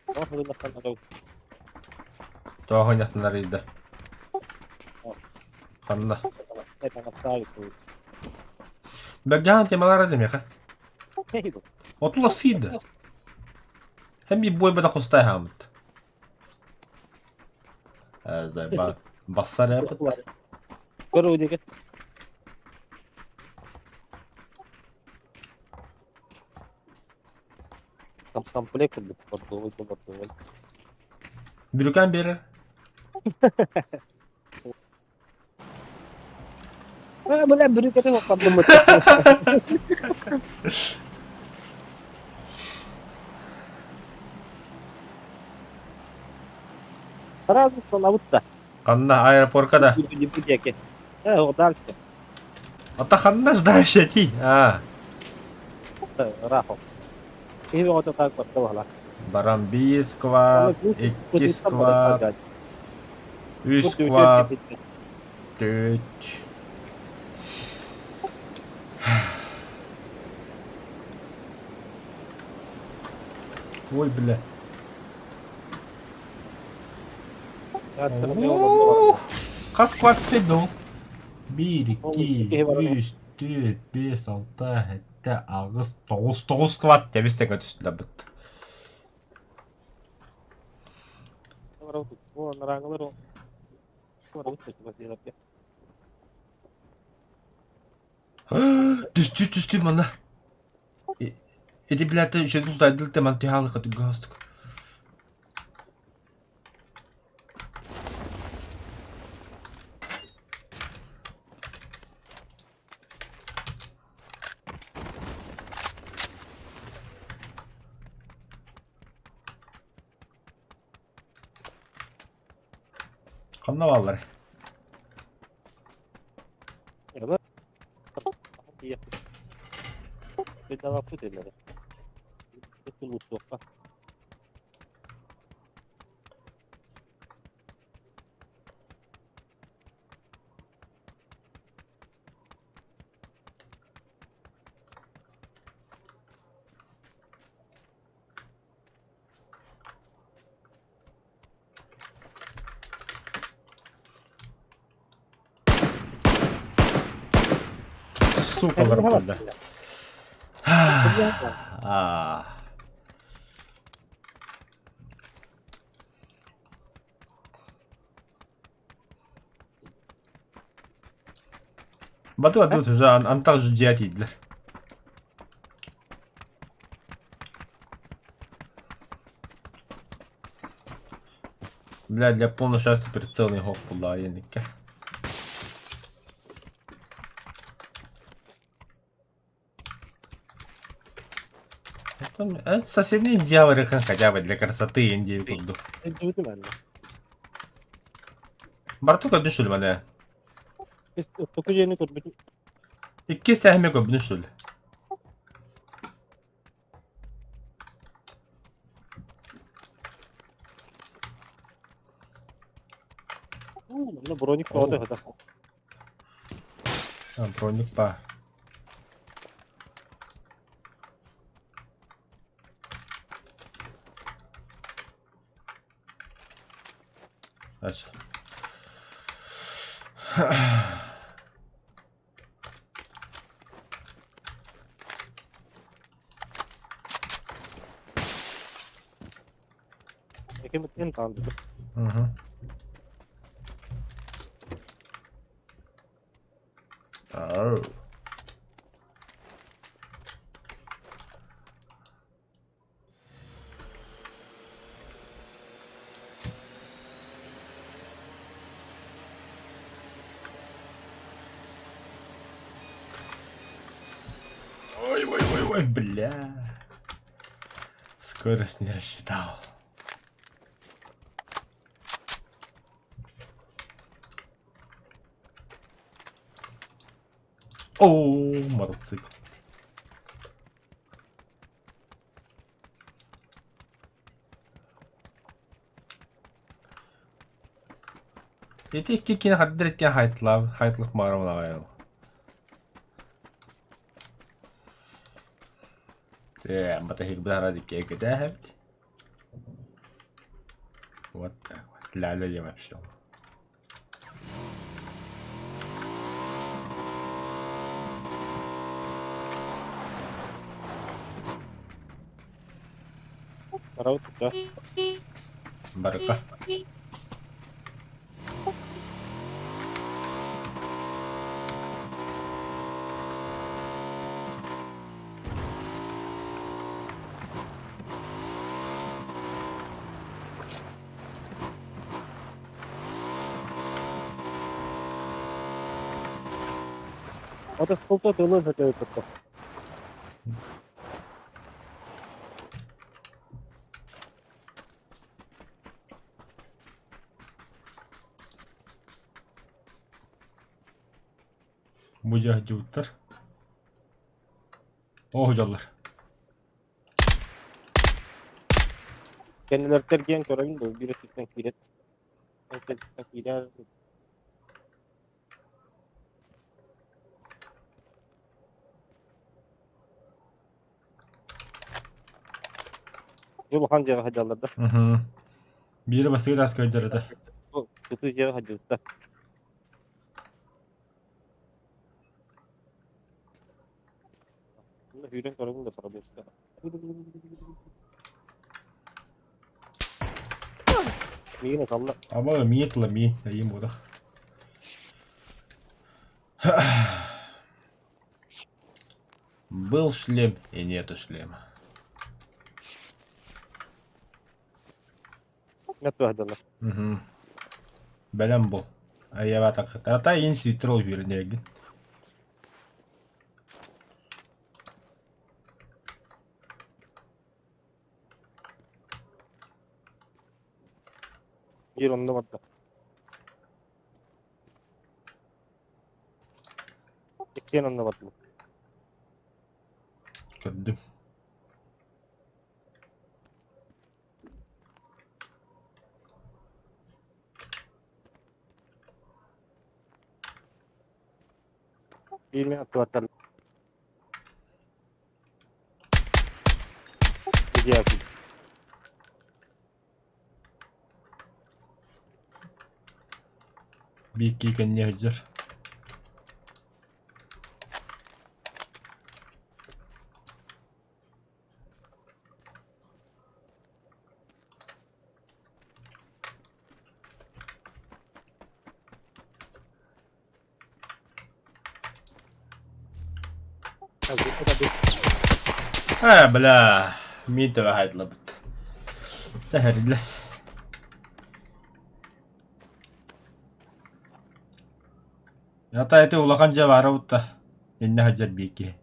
S4: Можно ли нахрен?
S1: Того нет на рида. Ханна.
S4: Это на сайт.
S1: Бәгән темалар демеха.
S4: Не иду.
S1: Отула сида. Hem bir boy bada kusтай хамт. Зайба. Бассар yapıt.
S4: Скоро удекет. Там комплект будет поддувать.
S1: Бирюкан берер.
S4: Бля, беру это вот поддумать. Сразу становится.
S1: Ханна аэропортка да.
S4: Не будеки. Вот дальше.
S1: Ата ханна дальше ти.
S4: Рахов. И вот так вот было.
S1: Барамби сквад, Эки сквад, Ü сквад, Төт. Ой, бля. Қас сквад түседі ол. 1, 2, 3, 4, 5, 6, 7, 8, 9 сквад тебестеге түстілі бұд. Түсті мана. Эти, блядь, еще тут айдылты ман тихалы қаты ғастық. Қанна балар.
S4: Ya da iya. Beda waktu deh lah. Itu lupa apa?
S1: Сука, наркода. Batu adı tuzu Antal Judiyat yediler. Бля, для полного счастья прицельный гок була єники. Соседний дьявол хотя бы для красоты Индии курду.
S4: Duydum ben de.
S1: Bartu köbünü şül bana.
S4: Biz toku yerini kurduk.
S1: İki sehme köbünü şül.
S4: Ne bronik doğdu hadi.
S1: Ha, pronik pa. Aç.
S4: Ekemetin kaldı.
S1: Hı hı. Oh. Ой, ой, ой, ой, бля. Скорость не рассчитал. О, мотоцикл. Эти кикина хаддрит я хайтлах марам лавайл. Бата хик бара дикке кеда хавт. Вот так вот. Ля-ля я вообще.
S4: Para tuttu.
S1: Барка.
S4: O da skolta dolu hadi tuttu.
S1: Mücahcutlar. Oh hocalar.
S4: Kendileri tergiyen görevin de bir sikten kiret. Sen gider. Bu hangi hadi Allah'da.
S1: Hı hı. Biri bastığı da askerlerde.
S4: Bu tutucu hadi usta. Bunda hüren görevin de para usta. Yine salla.
S1: Ama miyetla mi. İyiyim bu da. Был шлем и нету шлема.
S4: Ne tu hadi Allah.
S1: Угу. Бәлем бұл. Аяба так. Тарата ен свитрол бернеги.
S4: Bir onda madde. Sen anlamadım.
S1: Gördüm.
S4: Bilmeyen tuvaletler. Güzel.
S1: Bir iki kendine hıcır. Ha bla. Mid ve haydla bit. Zehirles. Yata eti ulakan cevara utta. İnne hıcır bir iki.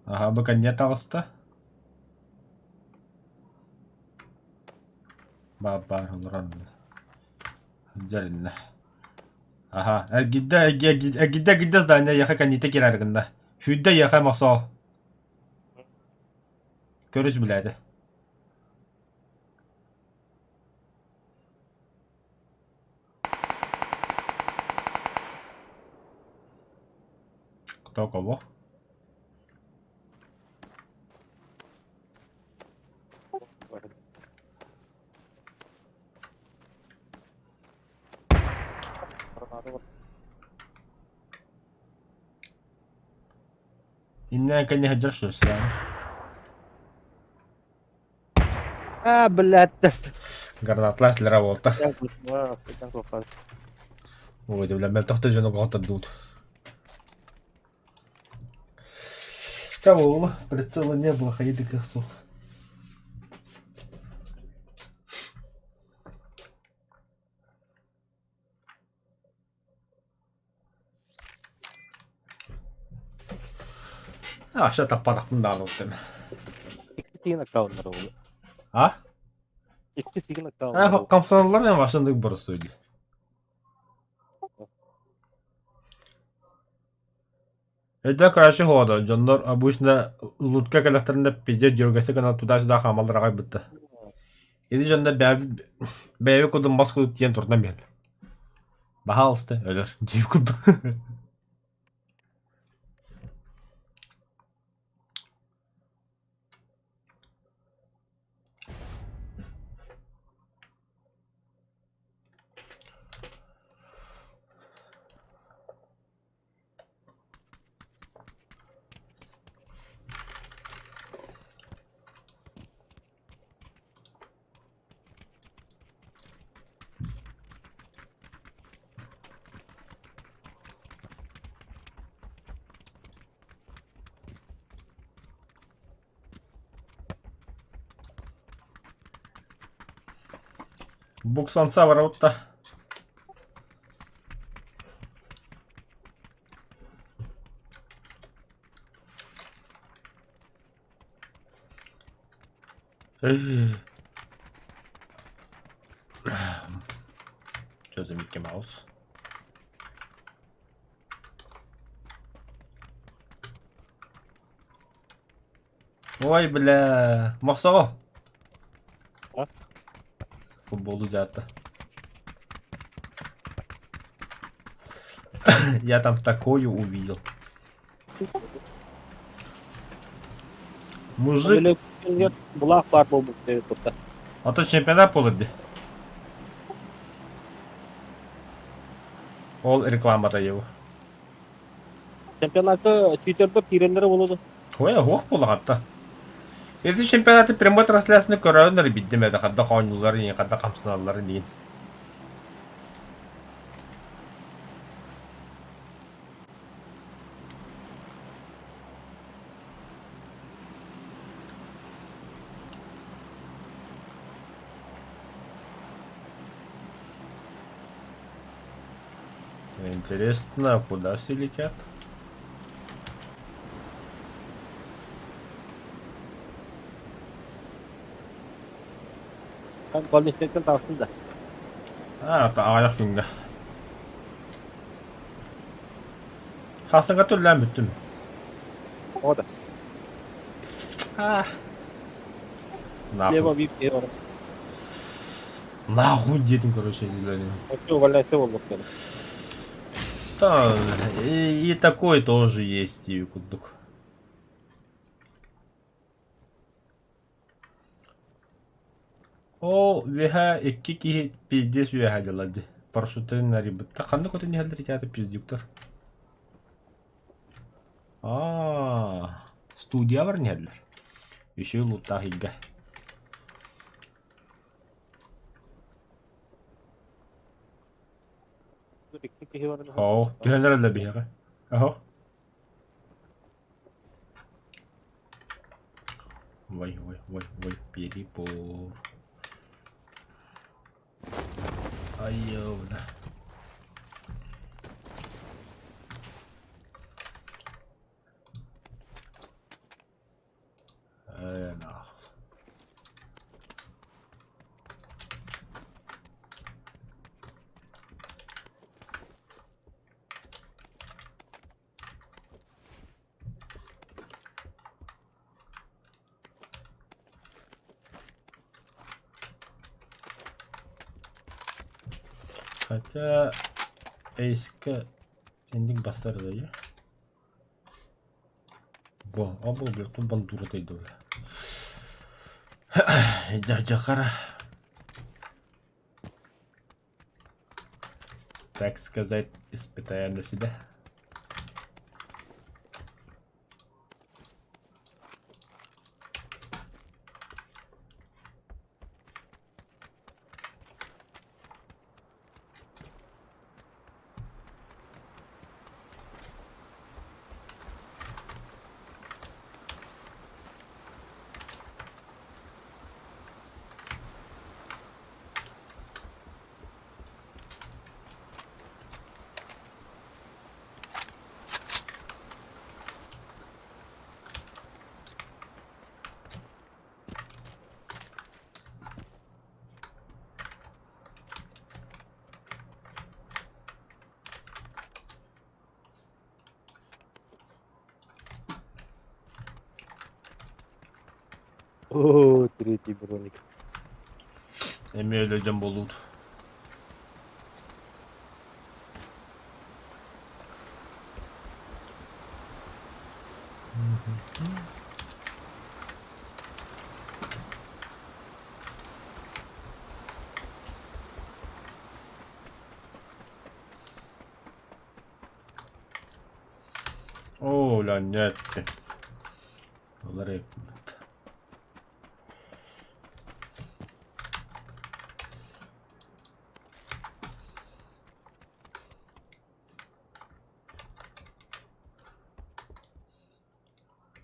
S1: Aha bakın niye tağısta? Babar olur anne. Hıcır inne. Aha, gidde zdanya yaka kanite kirargında. Hüdde yaka masal. Görüş biledi. Кто кого? İnne kanite hıcır söz yani.
S3: блядь.
S1: Granatlar silere volta.
S4: Sen korkar.
S1: Ой, да бля, тахта жена гота дут. Кого? Прицела не было, ходи как сух. А, что так падахмын да алып.
S4: İki sigin aktavanlar oldu.
S1: А?
S4: İki sigin
S1: А,
S4: aktavanlar oldu.
S1: бак камсаналар мен машиндык бурыс өйдү. Это короче хода. Жондар обычно лутка калактарында пиже жөргөсө гана туда-сюда хамалдырага бытты. Эди жонда бәби кудун бас кудут тиен турдан бел. Баха алысты, өлөр. Жеп кудук. Буксанса бар отта. Çözüm Mickey Mouse. Ой, бля. Махсало.
S4: А?
S1: Футболу жата. Я там такое увидел. Мужик.
S4: Böyle bir bulak var bu burada.
S1: Ата чемпионат болду. Ол рекламада его.
S4: Чемпионатı Twitter'da tirenleri oldu.
S1: Ой, ох болгатта. Эти чемпионаты прямой трансляцияны көрөөнөр биддимеде кадда хойнулар, кадда камсыналар дейин. Интересно, куда все летят?
S4: Ben Golden State'ten tavsiye da.
S1: А, ата аяк күнгө. Hasanga türlü bütün.
S4: O da.
S1: Ah. Нахуй.
S4: Лево вип var.
S1: Нахуй dedim короче, блядь.
S4: Все, валяйся он вот.
S1: Да, и такой тоже есть, и кудук. О, веха икки пиздец веха geladi. Парашютын нарибытта. Қандай көтен нехалдыр икаты пиздюктар? Студия бар нехалдыр. Еще луттах игга. О, түйәлер әлі бейіға. Ахо. Вай, перебор. Айовна. Нахуй. Хотя эйска эндинг бастар да я. Бо, або блядь, тут бандура тайды бля. Жакара. Так сказать, испытаем на себя.
S4: О, третий броник.
S1: Эми öleceğim болуд. О, lanet. Onlar yapmadı.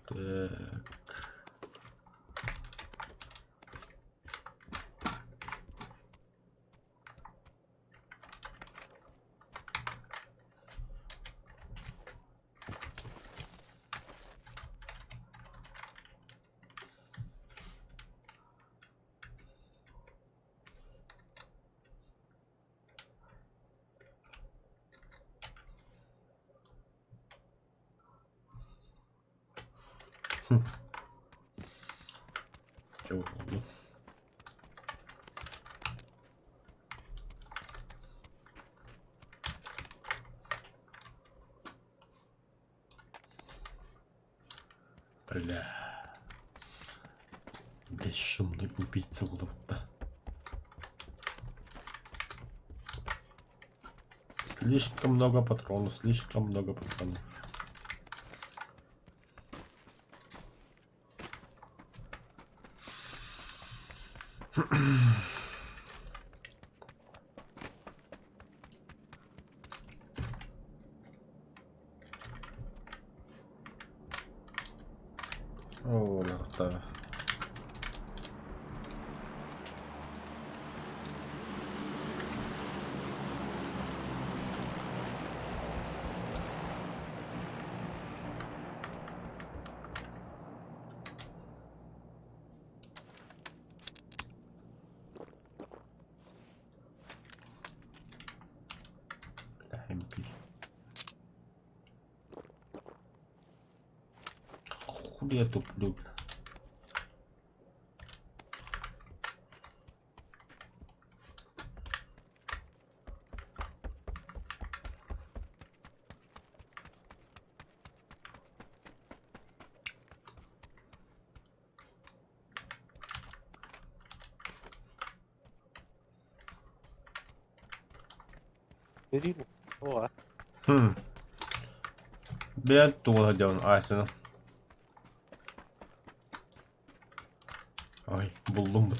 S1: Так. Чего угодно. Бля. Бесшумный убийца Лотта. Слишком много патронов, слишком много патронов. О, да. MP. Хули я туплю, бля.
S4: Бери. О,
S1: Ben tuolla on Aysen'in. Ay buldum mu?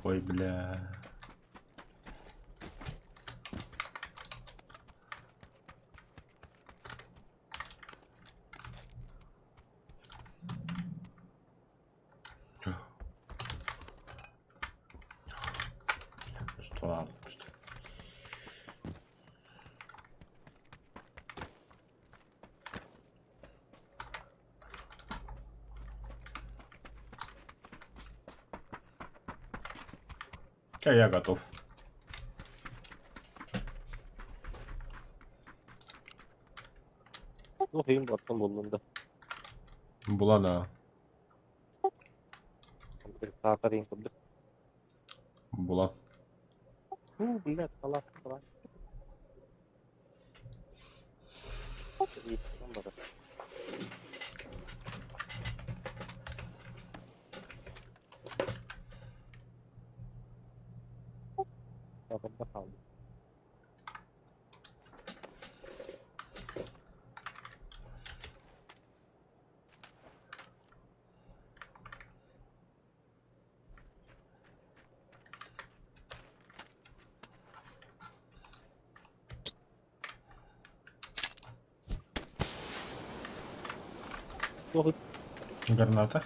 S1: Ой, бля. Что ладно, что? Я готов.
S4: Bakayım baktım bulundu.
S1: Булана.
S4: Sakarayım kıldı.
S1: Булан.
S4: Блядь, салат, салат. İyi, tamam bakalım. Kafamda kaldı. Yok,
S1: Граната.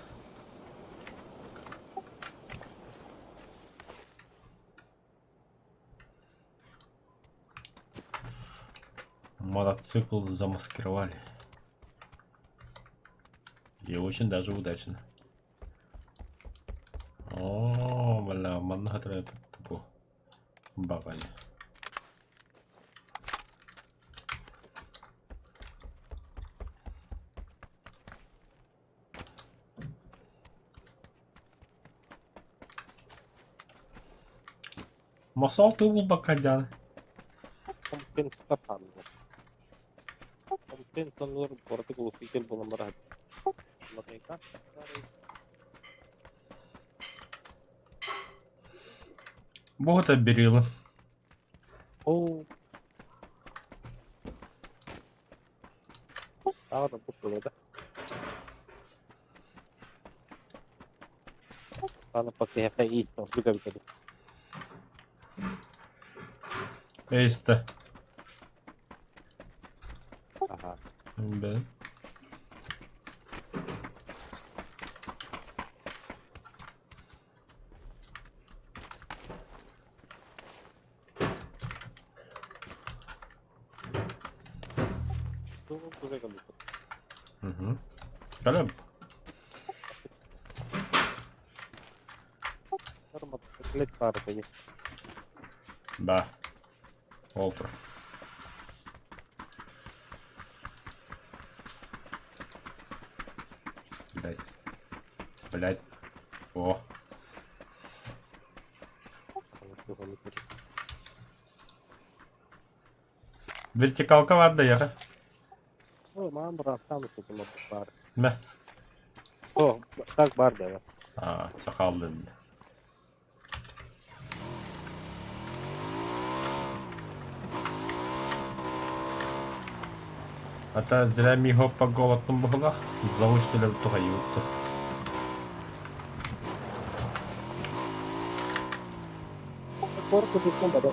S1: Мотоцикл замаскировали. И очень даже удачно. О, бля, манна треба тупо бабаня. Masal tuğul bakacağını.
S4: Kompen kapandı. Kompen sanıyorum orada ofisel bulunmaları hadi. Bakayım kaç.
S1: Вот оберила.
S4: Oo. Daha da bu sırada. Sana pakai HP isto juga bisa di.
S1: Эйста.
S4: Aha.
S1: Ben.
S4: Itu juga kan bisa.
S1: Угу. Таляб.
S4: Нормально. Клик пара есть.
S1: Да. Олтер. Блять. Блять. О. Вертикалка var da yere.
S4: Oh, mam bıraksam mı tutma bu var.
S1: Ne?
S4: Oh, tak var da ya.
S1: Aa, sakallı bile. Hatta зря мій гопа голодним була, залишили в того юту.
S4: Korku tutma da.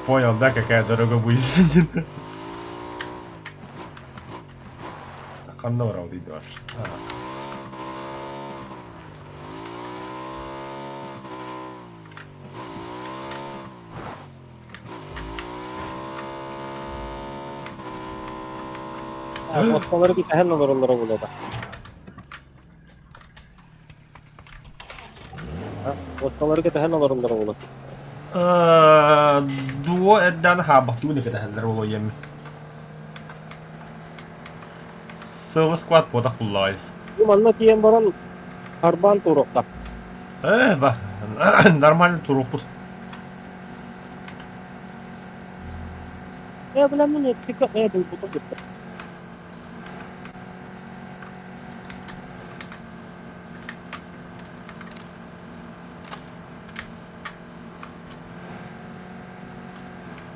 S1: Понял, да, какая дорога будет соединена? Так, а нора выйдет вообще.
S4: Osmanları bir tahen olur onlara bunu da. Osmanları bir tahen olur onlara bunu.
S1: Duo edden habaktu ne kadar heller oluyor yemin. Sıvı squat bodak bullay.
S4: Bu manna diyen baran karban turukta.
S1: Bak. Normal turuput.
S4: Ya bilen bunu tika ya bu gitti.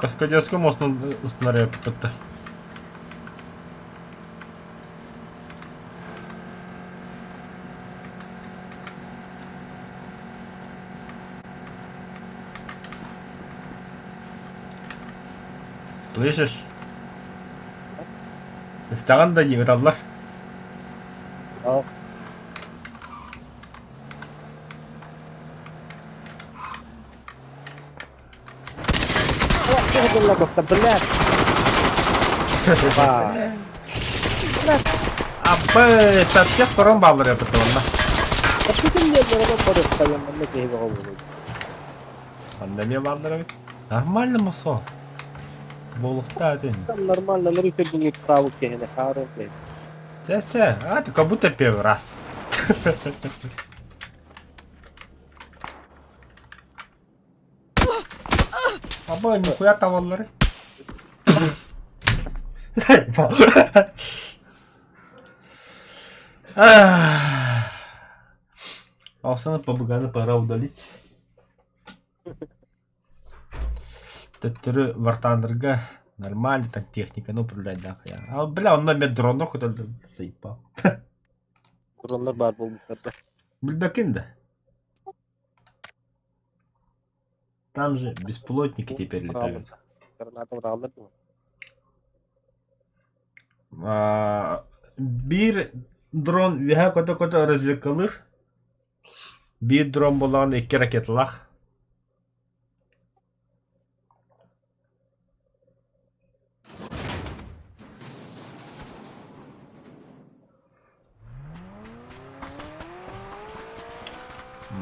S1: Каскадерскую мост снаряд пытта. Слышишь? Стаған да егіт аллар.
S4: Aa. Bismillah doktor benar. Wah.
S1: Apa? Со всех сторон баллар я пытал.
S4: Tapi kan dia berapa pada saya mana ke hebat kamu.
S1: Анда не баллар. Нормально мосо. Болухта один.
S4: Там нормально, лари не праву ke hena karo ke.
S1: Че, а ты как будто первый раз. Аба, нихуя tavalları. Алсана побыганы пора удалить. Теттеры вартандырга нормально так техника, ну управлять да. А бля, он на медронор куда-то заебал.
S4: Dronlar var bu mutlaka.
S1: Бульдакин-да. Там же бесплотники теперь летают.
S4: Granatım rağladı mı?
S1: Bir drone veya kota разведкалыр. Bir drone bolan iki raketlah.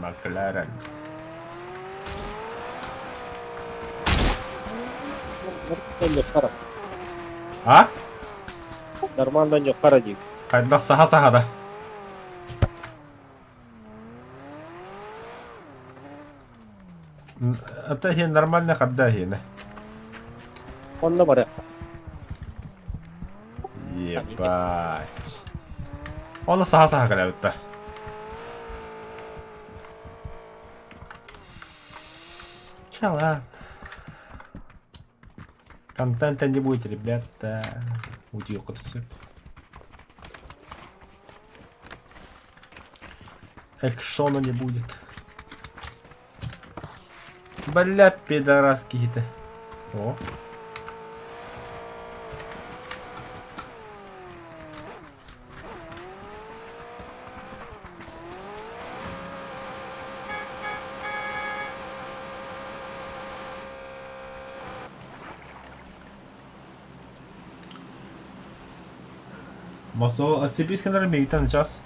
S1: McLaren.
S4: Önce kara.
S1: Ha?
S4: Normalde önce kara değil.
S1: Kaynak saha-sahada. Это hier нормально хода hier.
S4: Onda var ya.
S1: Ебать. Он saha-saha когда это. Чала. Контента не будет, ребята. Утекутся. Экшона не будет. Бля, пидорас какие-то. О. Мосо, отцепись, когда мейта на час.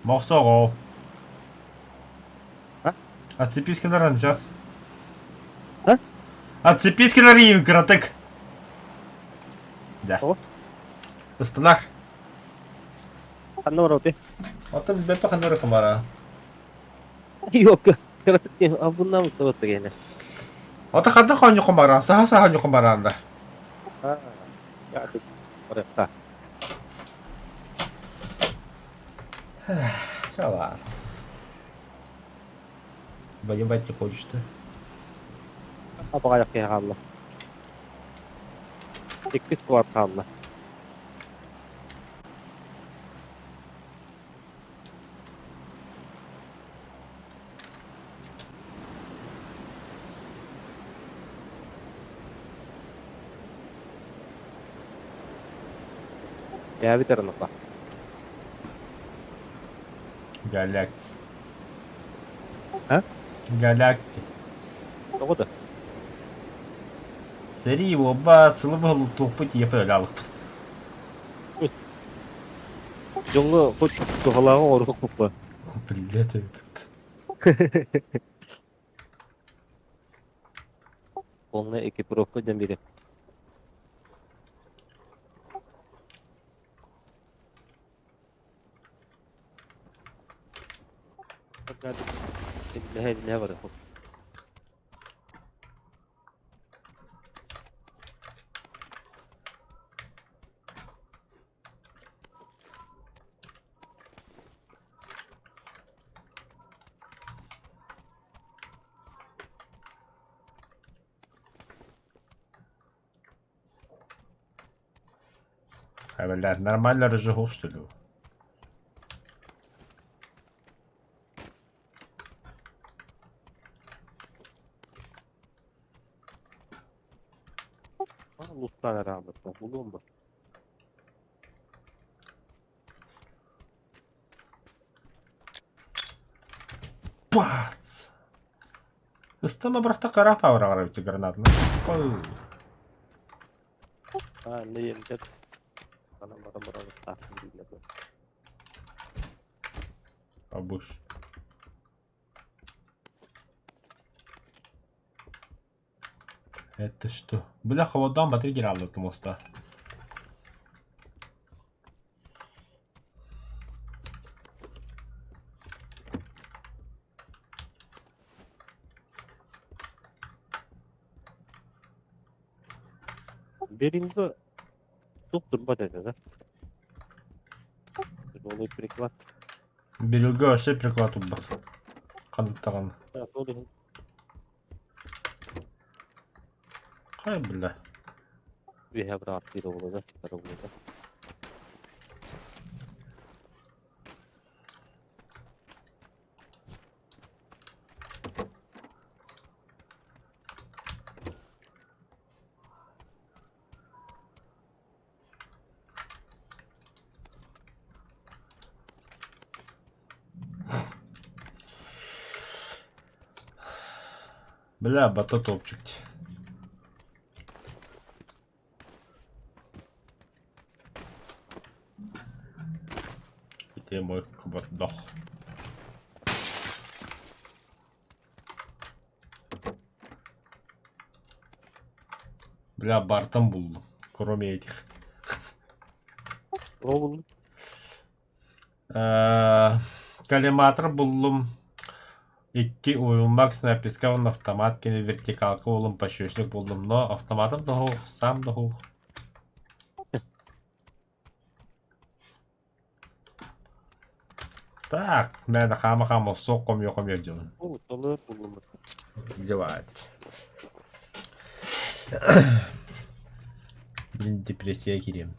S1: Мосо.
S4: А?
S1: Отцепись, когда на час.
S4: А?
S1: Отцепись, когда рим, каратек. Да.
S4: О.
S1: Останах.
S4: Ano raw te?
S1: Вот там бета хандора камара.
S4: Yok. Abun na musta ba tagay na?
S1: Вот ханда хонyo камара. Саха хонyo камара анда.
S4: Ah. Ya ito. Correcta.
S1: Чала. Воевать не хочешь-то?
S4: Napakayak kaya kamla. İkis kuat kamla. Ya biter na pa.
S1: Галакти.
S4: А?
S1: Галакти.
S4: O da.
S1: Seri oba sılıbı olup topu diye böyle alıp.
S4: Jonga koç tuhalağı orada kopla.
S1: Billet evet.
S4: Onunla ekip rokka biri. Hadi. Ne var?
S1: Haberler normaller уже hoş dolu.
S4: Mutlaka rahmetli. Bulun mu?
S1: Бац! Istama bıraktı kara power ağrı granatını. Oy.
S4: Ha ne yemeyecek? Bana taktım değil.
S1: Abuş. Это что? Бляха, вот дом батареи алды моста.
S4: Birinci tutturma dedi. Onu iplik
S1: Белюга вообще приклад убас. Канаттаган.
S4: var.
S1: Кай бля.
S4: We have rahat bir olacak. Olacak.
S1: Бля, бата топчик. Где мой кабардох? Бля, бартом buldum. Кроме этих.
S4: Oğlum.
S1: Коллиматор buldum. 2 oyunmak снайперского автомат кені вертикалка олым пошешник buldum. Но автоматым да хук, сам да хук. Так, надо хама-хама соком йоком едем.
S4: Oğlum sonu bulunmuş.
S1: Девать. Блин, депрессия Кирим.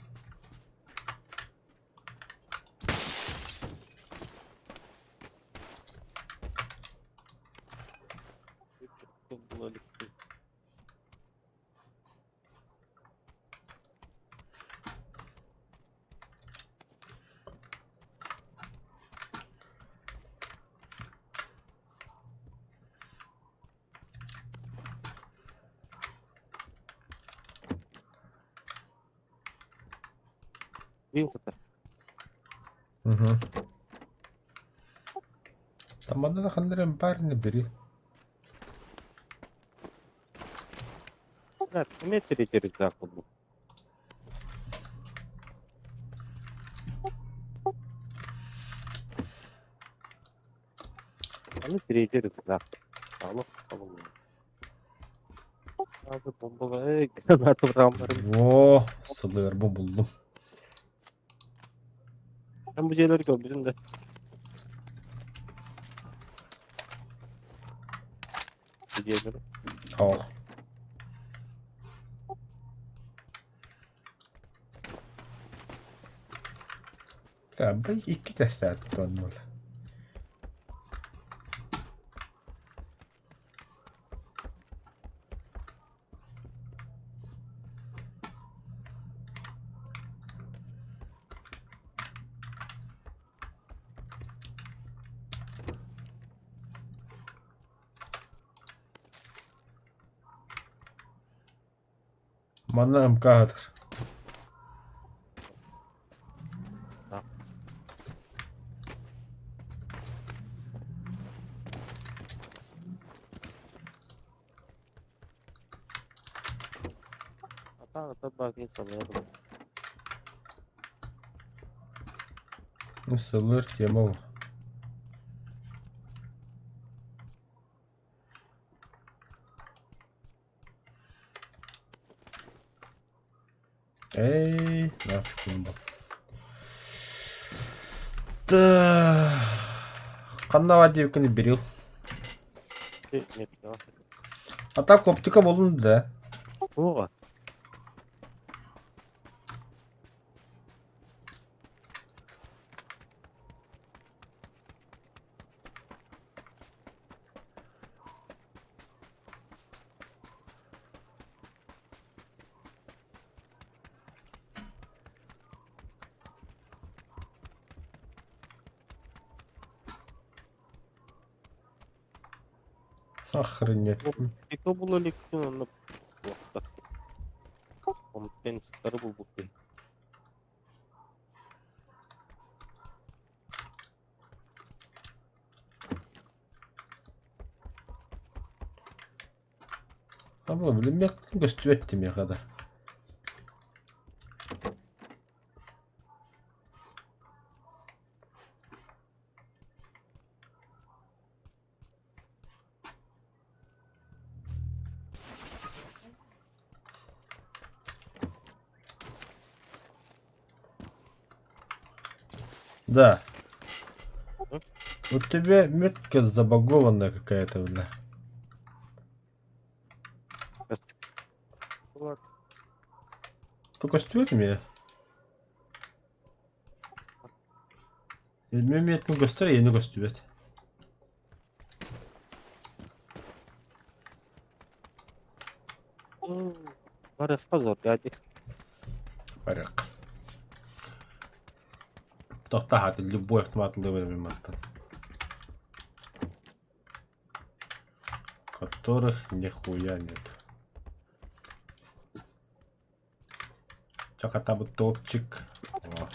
S4: Bir o kadar.
S1: Угу. Там одна хандрем парня бери.
S4: Evet, kime vereceğiz bunu? Hani vereceğiz zaten. Tamam. Abi bomba ve granat ramlarım.
S1: Во, сылырбы buldum.
S4: Ben bu şeyleri gördüm de. Bu şeyleri.
S1: Oh. Да, блин, iki test attı onunla. Мана МК-дыр.
S4: Ата багын саныyorum.
S1: Сылыр тема. Эй, нафиг бak. Да. Каннава девканы берил.
S4: Нет, да.
S1: А так оптика болун да.
S4: Ого.
S1: Охренеть.
S4: Это было легко на он тен старый был бухты.
S1: Ama bilmek gösterdim ya kadar. Да. У тебя метка забагованная какая-то, бля. Только стюет меня. Ilmi metni göster yeni göster.
S4: Рассказывал, дядя.
S1: Порядок. Тоқтағат, любой автоматный вариант. Которых нихуя нет. Чаката бы топчик. О.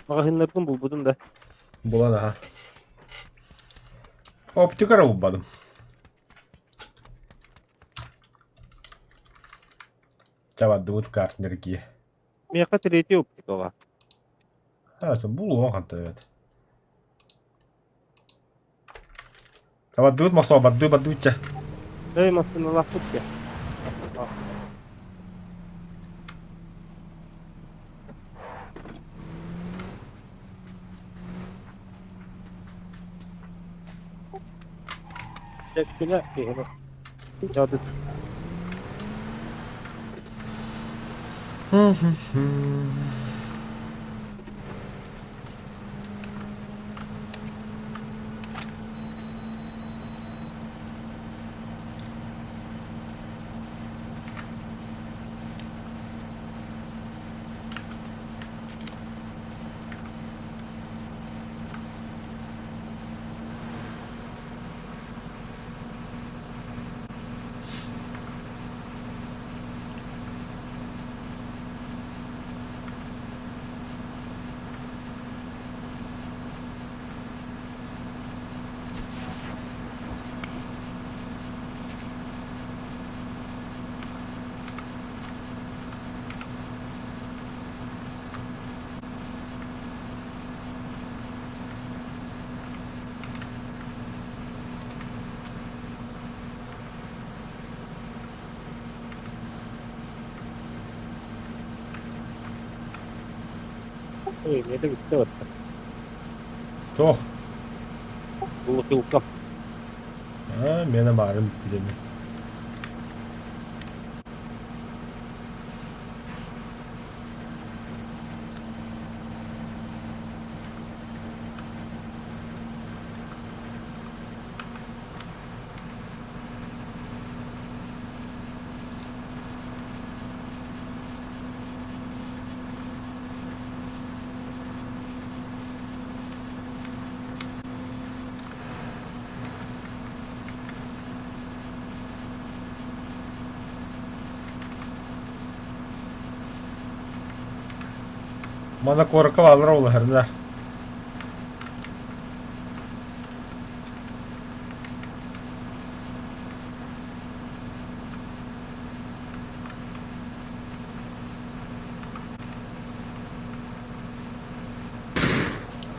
S4: Магазинlerden buldum da.
S1: Була да. Оптика булбадым. Чавадды карт энергии.
S4: Меха третий оптикова.
S1: Это булу оған evet. Чавадды масо бадды.
S4: Эй, машина лахутки. Teşekkürler. Cadı. Эй, это ведь
S1: Жоқ.
S4: Бутылка.
S1: Мені барым білемін. Mana korka alır oğlu herler.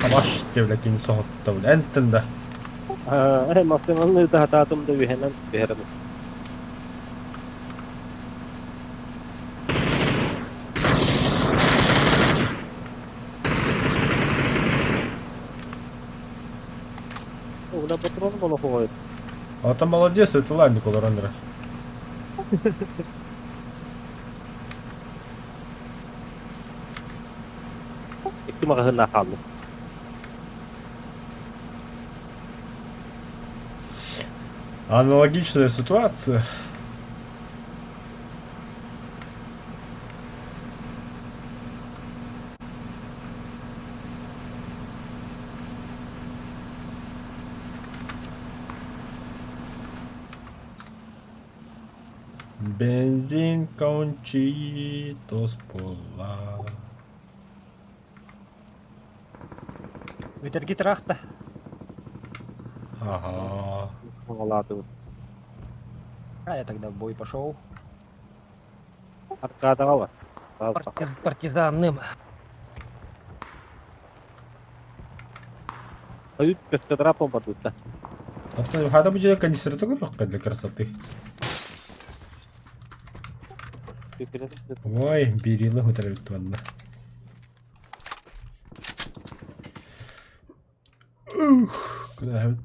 S1: Amaş devletini soğuttu bile. Entinde.
S4: Maksimaalinen tahtatumta yhden verran. Udah patron kalau hoit.
S1: А там молодец, это ладно, Колор Андре.
S4: Itu mah nakal.
S1: Аналогичная ситуация. Бензин кончитос пола.
S3: Витерги трахта.
S1: Ага.
S4: Mengelatih.
S3: А я тогда в бой пошел.
S4: Arkada var.
S3: Партизанным.
S4: Ayut kesetera помпадута.
S1: Хата будет канистр такой легкой для красоты. Ой, бери нахуй травитванна. Куда?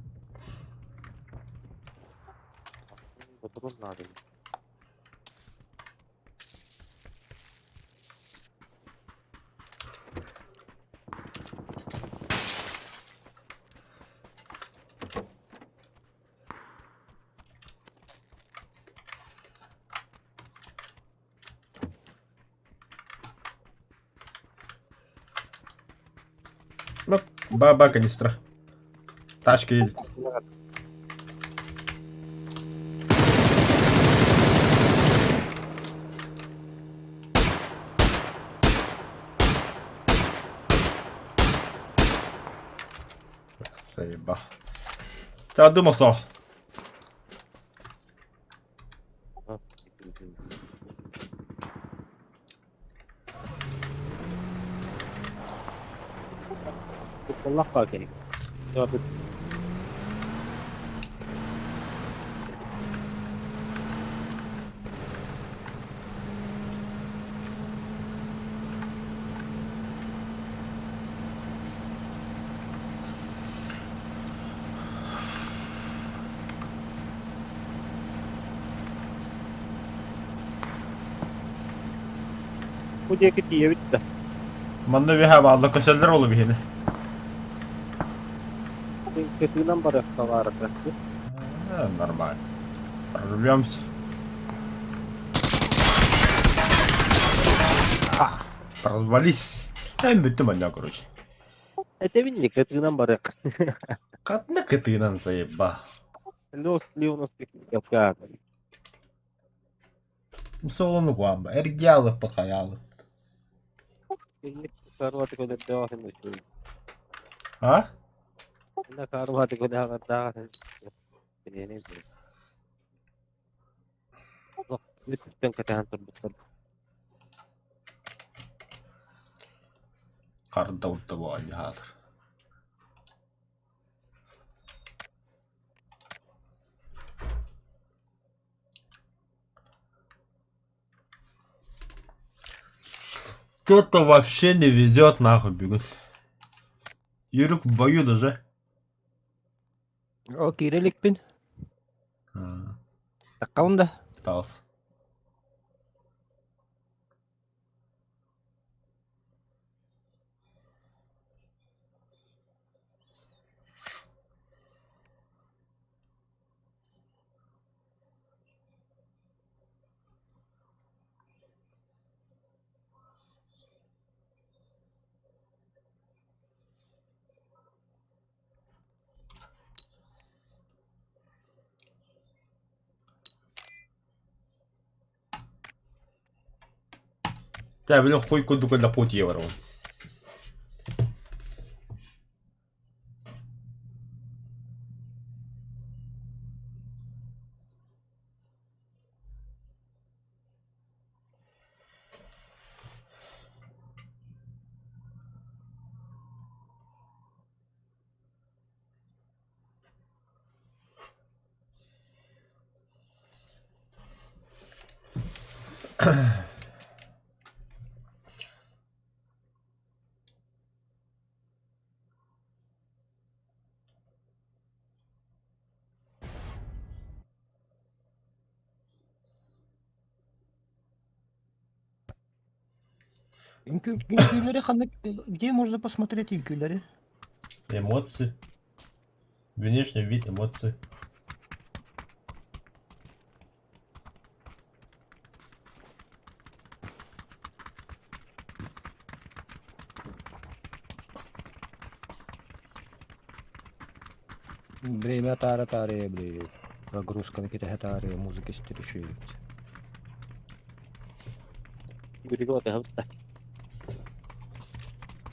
S4: Patron надо.
S1: Ну, баба канистра. Тачка едет. Заеба. Ты одумался?
S4: Allah pakai. Jawab. Mudiye kitiye bitti.
S1: Manda bir hava Allah köseller olu bir yine.
S4: Kötüden bıraktı var arkadaşlar.
S1: Нормально. Прорвемся. Развались. Бітті мене, короче.
S4: Это винник, kötüden bırak.
S1: Катна китинан заєба.
S4: Los Leonos yapıyor.
S1: Солону гуамба. Ергяли пахаяли.
S4: Karvati ko na daw ako nito.
S1: А?
S4: Na karvati ko na ako. Pininin mo. Bak, lütfen katahan turbuktan.
S1: Karda utta bu ayı hadır. Кто-то вообще не везет нахуй бегут. Юрик в бою даже.
S3: О, Кириллик пин. Такаунда.
S1: Пытался. Да, блин, хуй куда на путь евро.
S3: Инкюлеры, где можно посмотреть инкюлеры?
S1: Эмоции. Внешний вид эмоций.
S3: Время тара-таре, блин. Прогрузка на какие-то гитары, музыки стерещит.
S4: Берегла ты говна.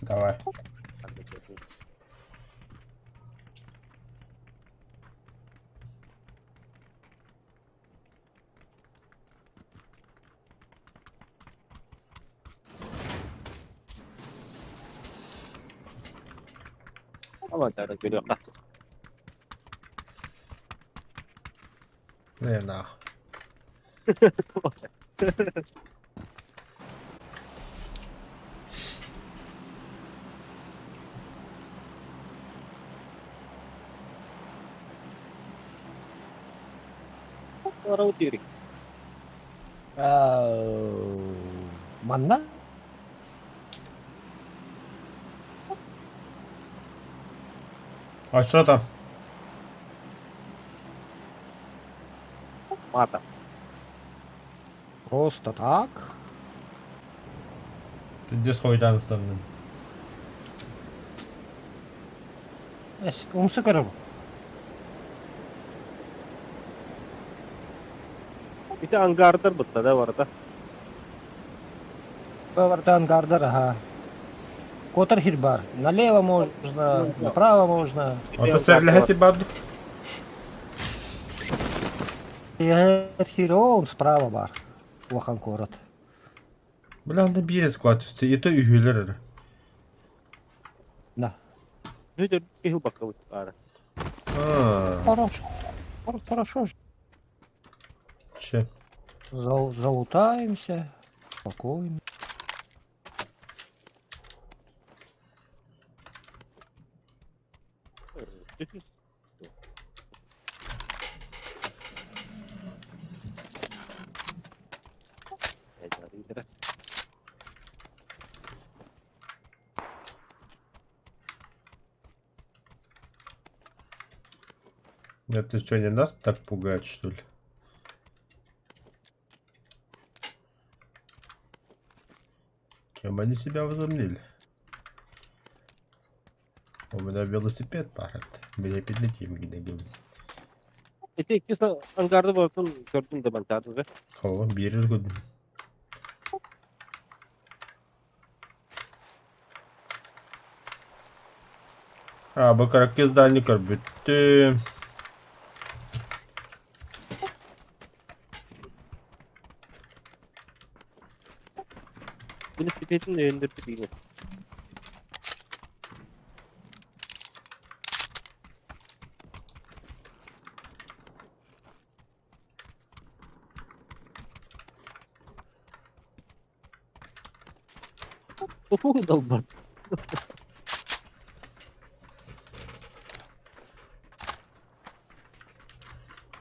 S1: Давай.
S4: Давай, да, разберем.
S1: Не нахуй.
S4: Раутирик.
S3: Манна?
S1: А что там?
S4: Мата.
S3: Просто так?
S1: Ты где сходить Анстон?
S3: Умсыкарым.
S4: Bir de angardır bıtta da var da.
S3: Вартан Гардер, ага. Котор Хирбар. Налево можно, направо можно.
S1: Ото серлеси баду.
S3: Хиро, справа бар. Уахан город.
S1: Бля, на берез кватусты. И то üyeler öyle.
S3: Да.
S4: Hüdür bir hıl bakalım. Ara.
S3: Хорошо. Хорошо.
S1: Че?
S3: Залутаемся. Спокойно.
S1: Это что, не нас так пугает, что ли? Кем они себя возомнили? У меня велосипед парит. Мне підлетім гidegim.
S4: Ete ikisi angarda bakın gördüm de ben tadı ve.
S1: О, берез good. Bu karakterden kör bitti.
S4: Bunu sipetin de indirdi bir. Oho dalbar.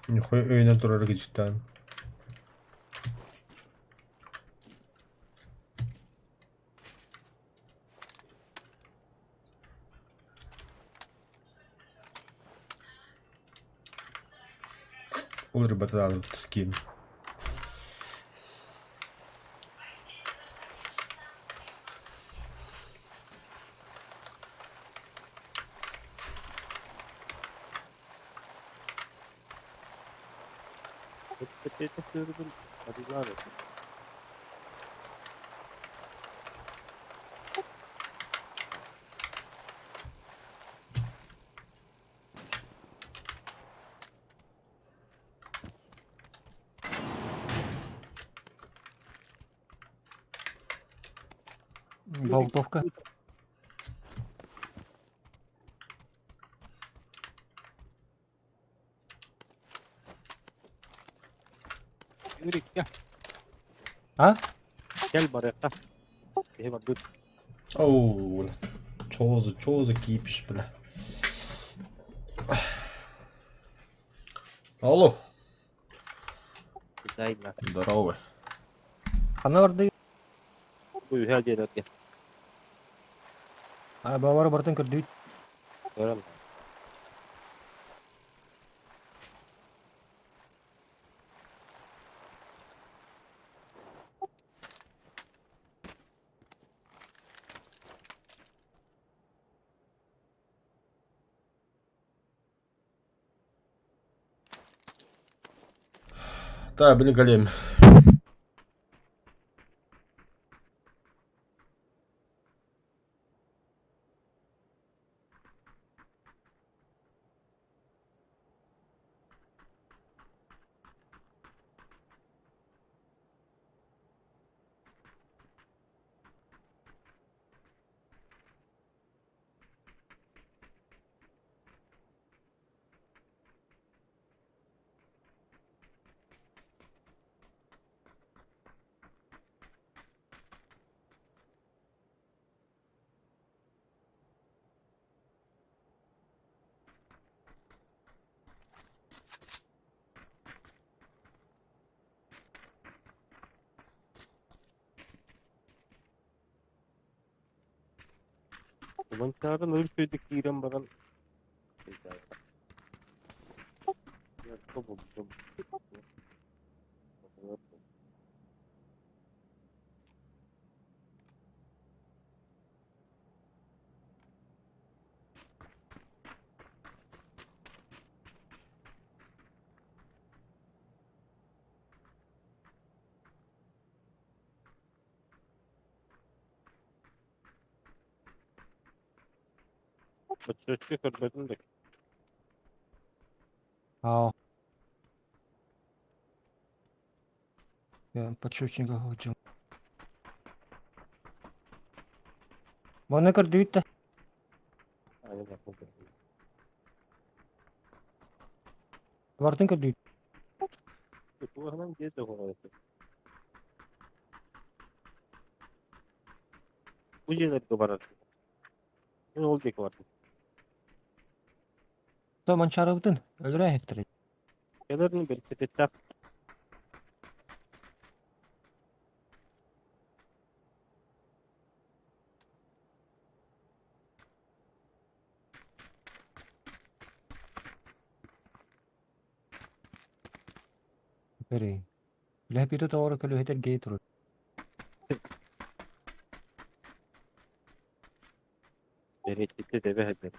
S1: Нихуя öyle durarak cidden. Olur batalım skin.
S4: Sepete sürdüm. Hadi lanet.
S3: Болтовка.
S4: Yürü gel.
S3: А?
S4: Gel barıqta. Heba dur.
S1: оу, чё за кипиш, бля. Алло,
S4: Зайна.
S1: здорово.
S3: Анарды,
S4: Bu her yere gel.
S3: бавар бартын кырдыбыт.
S4: Görem.
S1: Да, блин, голем.
S4: Ulan çağırın ölçüydük İran bakan. Ya çok oldu. Çok oldu. Başörtü görmedim de.
S3: Ау. Я подшучника хочу. Баны кырдыбыт та.
S4: Aynen bak.
S3: Бартын кырдыбыт.
S4: Bu hemen gez de kolaydı. Bu yerleri var artık. Ne olacak var?
S3: То манчарыбытын. Өлөрә хеттер.
S4: Gelirini bir tetek.
S3: Берей. Ләпите тооры көлөһетер гей турur.
S4: Bereketli deve hediye.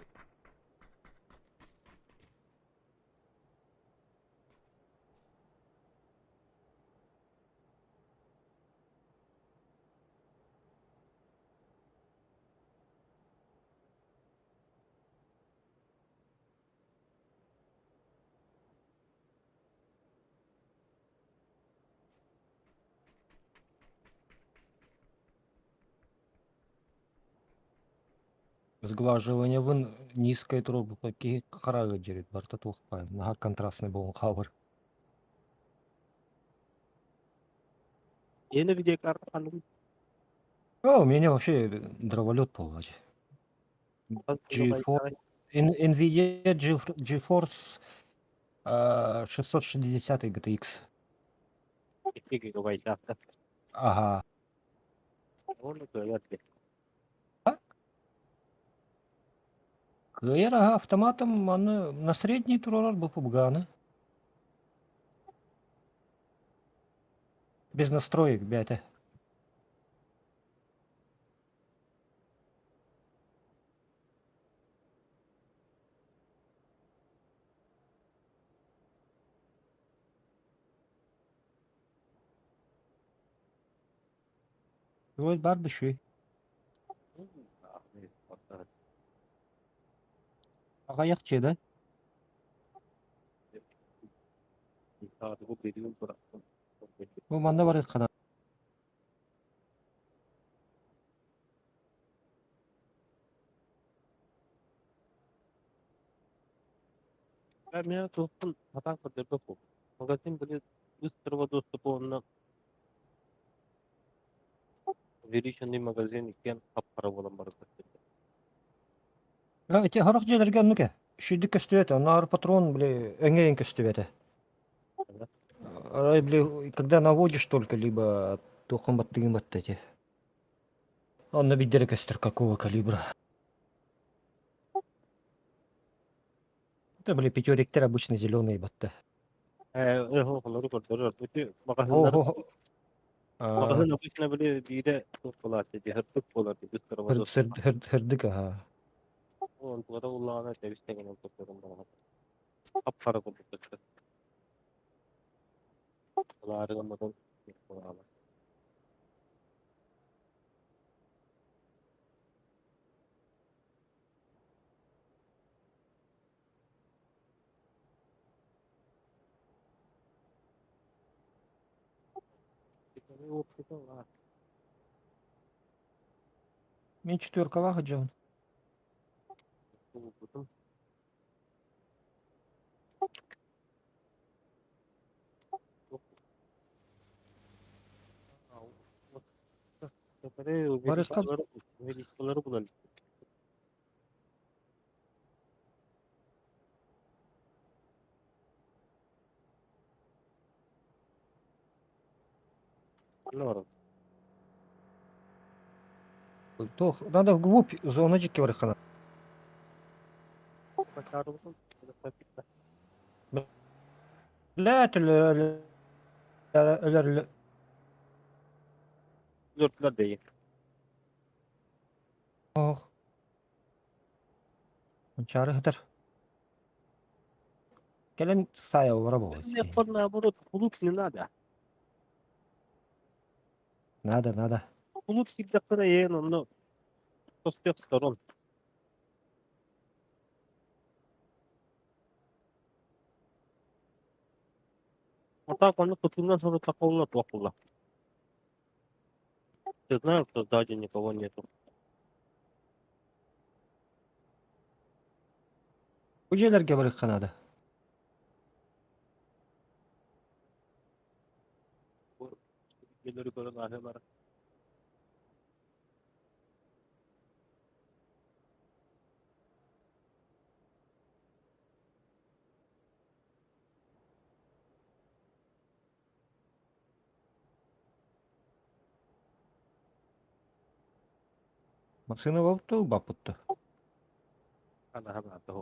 S3: Сглаживание вын низкой трубы какие харагы дерет барта тухпай. Нага контрастный болон хабар.
S4: Yeni bir dekar anladım.
S3: О, у меня вообще дроволет полвать. GeForce, NVIDIA GeForce 660 GTX.
S4: 2 GB yaptı.
S3: Ага.
S4: Onu söylerdi.
S3: КР, ага, автоматом на средний турор был пубганы. Без настроек, бята. Вот бар бишүй. Агаяк чеда.
S4: Bu dediğim bıraktım.
S3: Bu manda бар эткана.
S4: Ben ya dostum hata kadar bu. Magazin böyle üst tarafa dostum onunla Увеличенный магазин икен капкара болан барып кетти.
S3: Эти харах желерге анныке. Шидик көстүбете, анар патрон, эңейин көстүбете. Когда наводишь только, либо током баттыгын баттати. Он на бидере көстүр какого калибра. Это, пятериктер обычно зеленые батты.
S4: Onları kurtarıyor. Bütün magazинлары
S3: Ого.
S4: magazin обычно бире болар dedi. Hırtık болар dedi. Kırmızı
S3: Хырдык, ага.
S4: onlara ullağına devişten kurtardım bana. Kapkara kurtardı. Larıgamadan kurtardı.
S3: Мен четверкова хаджан. Барышка
S4: Увеличенные bulalım. Ne var?
S3: Тох, надо вглубь зоночки вархана.
S4: Başarılı mısın?
S3: لا
S4: Dörtler değil.
S3: Ох. Чары хатар. Келен сая работать.
S4: Мне наоборот, клуб не надо.
S3: Надо.
S4: Клуб всегда проену, но со всех сторон. А так он потом сразу такого плохого. Ты знаешь, что сзади никого нету.
S3: Ужилерге барышка надо.
S4: Gelir gören ahemler.
S3: Машина в авто бапутта.
S4: Ana hemen de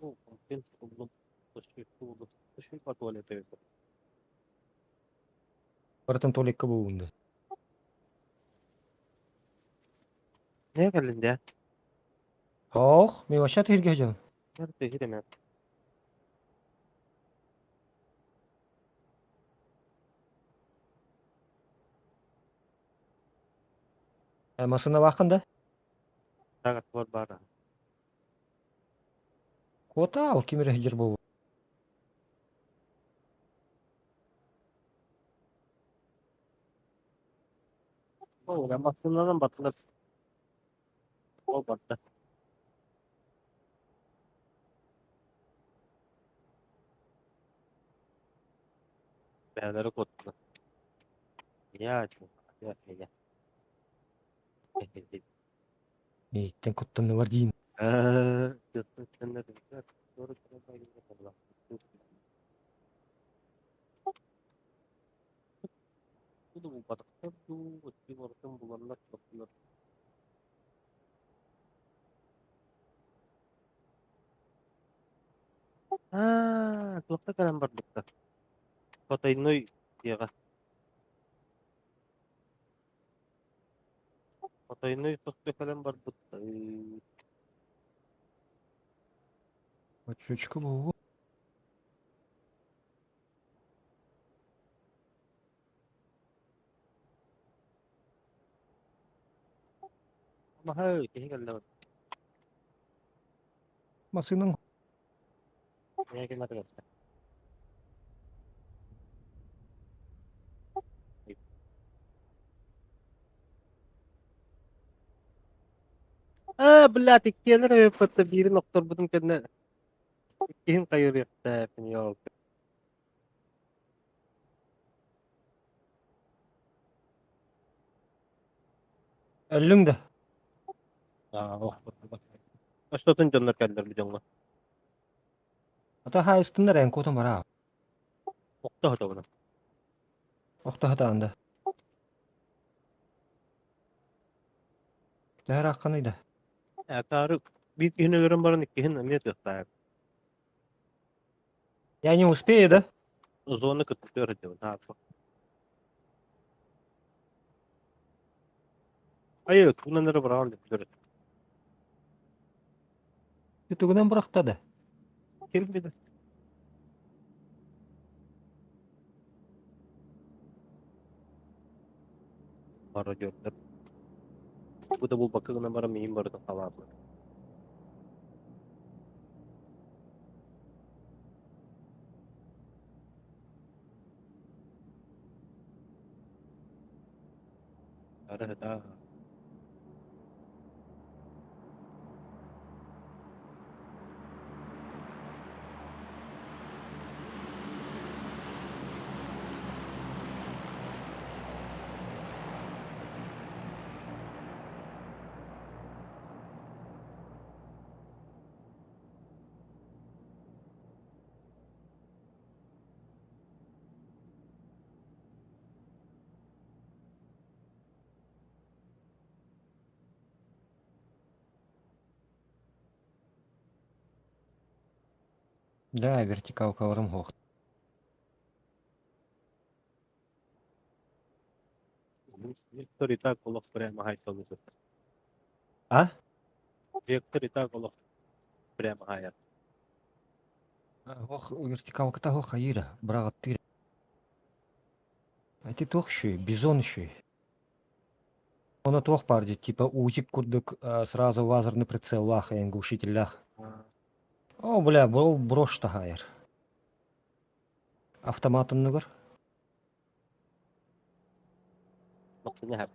S4: Ну, контент буldum. Taşı var tuvalete.
S3: Барытын толикка буунда.
S4: Ne geldin de?
S3: Ох, мен вообще тирге хаджан.
S4: Nerede gidemem.
S3: Машина вакында.
S4: Sagat var bana.
S3: Кота ал кимире хижир болу.
S4: O ben aslında battılar. O battı. Beğenleri kodlu. Ya çok. Ya.
S3: Эйттен коттон бар дейин.
S4: Sen ne dedin? Doğru söylemeyi yapalım. Bu batıkta bu ortam bulanlar çoklar. Tuwakta ka ng barbukta. Patay noy. Iya ka. Patay noy. Tuwakta ka ng barbukta.
S3: Очечка болу.
S4: Ama hay. Kaya ka lang.
S3: Машинын
S4: Kaya ka matagal. Блядь, ikkiyeler ve patı bir nokta budum kendine. İkkiyin kayır yaptı. Yok.
S3: Әллең дә.
S4: Что-то жоннор келдер бидоңга.
S3: Ата хайыстында рән котым бара.
S4: Окта хата буна.
S3: Оқта хатаанда. Тәһәр аққанайда.
S4: Акары бит кихине görен барын иккихин эмне тыктаа.
S3: Я не успею, да?
S4: Зона көтүлөр деп. Айы, кунанары бараган деп көрөт.
S3: Түтігінен бұрақтады.
S4: Келбеди. Бара жөрдөр. Bu da bu bakıgına bara miyim barada falan. Ara da.
S3: Да, вертикал каварым хоқ.
S4: Vektor ita kolok prema haytal mesela.
S3: А?
S4: Vektor ita kolok prema hayat.
S3: Хоқ вертикал кыта хоқ айыра. Бірақ аттыр. Әти тоқ шүй, бизон шүй. Оны тоқ бар дейді, типа узик күрдік, сразу лазерный прицел лах, ең глушитель лах. О, бля, бұл брош тағайыр. Автоматынны көр.
S4: Maksudnya hep.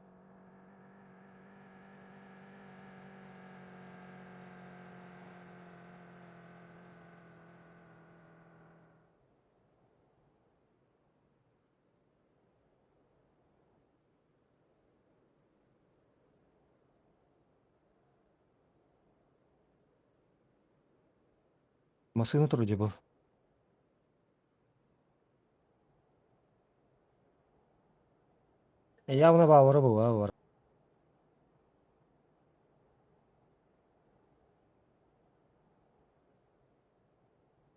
S3: Масыны тұр де бұл. Явно бауыры бұл, бауыр.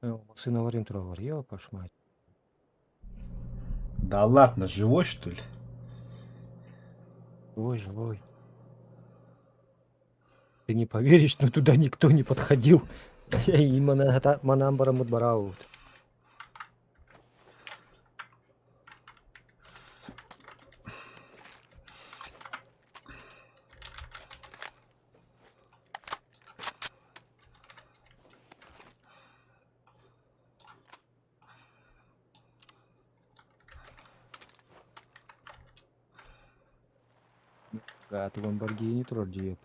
S3: Масына варим тұр бар, ёпа ж мать.
S1: Да ладно, живой что ли?
S3: Ой, живой. Ты не поверишь, но туда никто не подходил. И манамбарам отбарау. Да, ты Ламборгини трудие,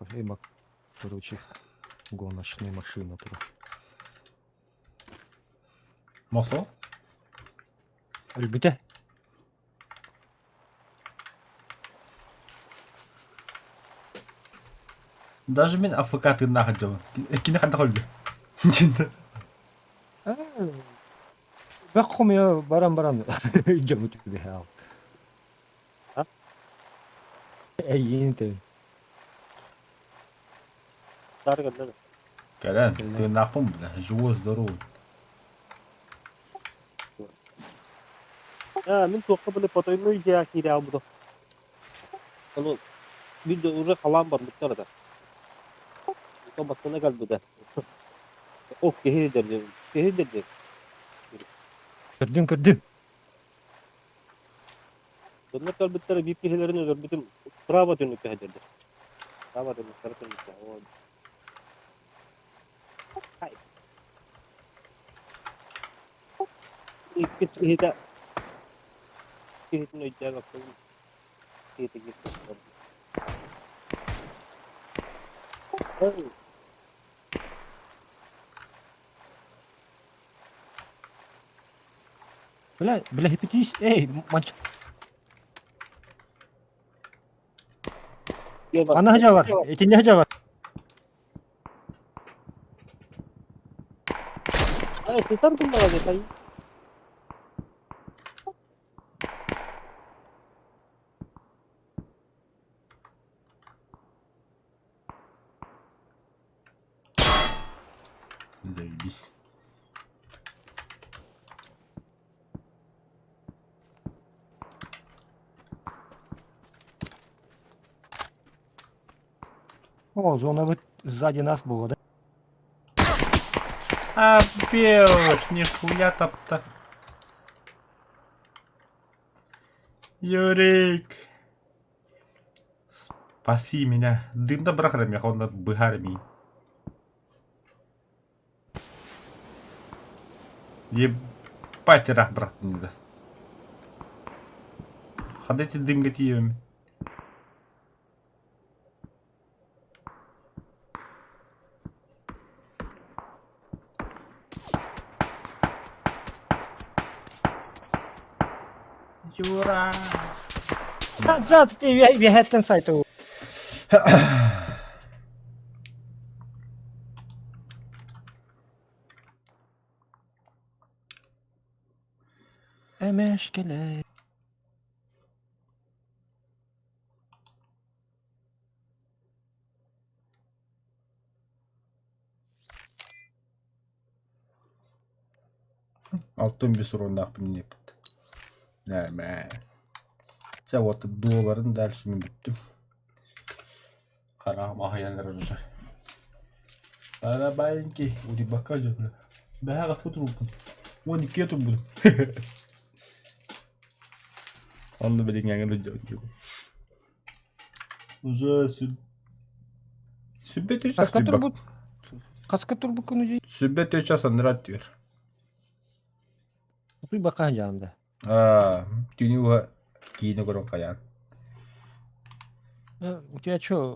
S3: короче, гоночная машина тут.
S1: Nasıl?
S3: Әлбетте.
S1: Даже мен АФК тырнақ атжабы. Кені қанда қолды?
S3: Бәк құмия баран. Жамы түкті хал.
S4: А?
S3: Әйін.
S4: Dar geldi.
S1: Кәлән, тырнақпын бля, живой, здоровый.
S4: Min toqqa böyle fotoğrafını ya kiri al bu. Onu bir de orada kalan var bu arada. O baksana geldi de. Oh kehir derdi. Kehir derdi.
S3: Кірдім.
S4: Bunlar kalbitleri bir kehirlerin özür bütün prava dönük kehirdi. Prava dönük tarafın işte. O hay. İlk kehirde kehirden öyle baktım. Kehirde gitti.
S3: Бля, хипетись. Эй, манч.
S4: bak.
S3: Ana haca var. İkinci haca var.
S4: Ay tutar bunlar hadi kayı.
S1: Заебись.
S3: О, зона вот сзади нас была, да?
S1: А, беж, нихуя там-то. Юрик. Спаси меня. Дым-то брахрами, он над быгарми. Ебать, рах, брат, не да. Ходите дым гатием. Юра.
S3: Zat, vi hette en sajt och... Emeşkele.
S1: Алтын bir sorundak bir ne yaptı. Ne. Cevapta duaların dersimi bittim. Karam ahyanlar olacak. Arabayın ki. Udi bakacağım. Ben her fotoğraf buldum. Onu ikiye buldum. Onu bilin yanında diyor. Ужасен. Sübbet üç
S3: Kaç katır
S1: bak.
S3: bu? Kaç katır bu konucu?
S1: Sübbet üç asandrat diyor.
S3: Bir bakacağım da.
S1: Aa, dünü var. Giyini kurun kayan.
S3: У тебя что,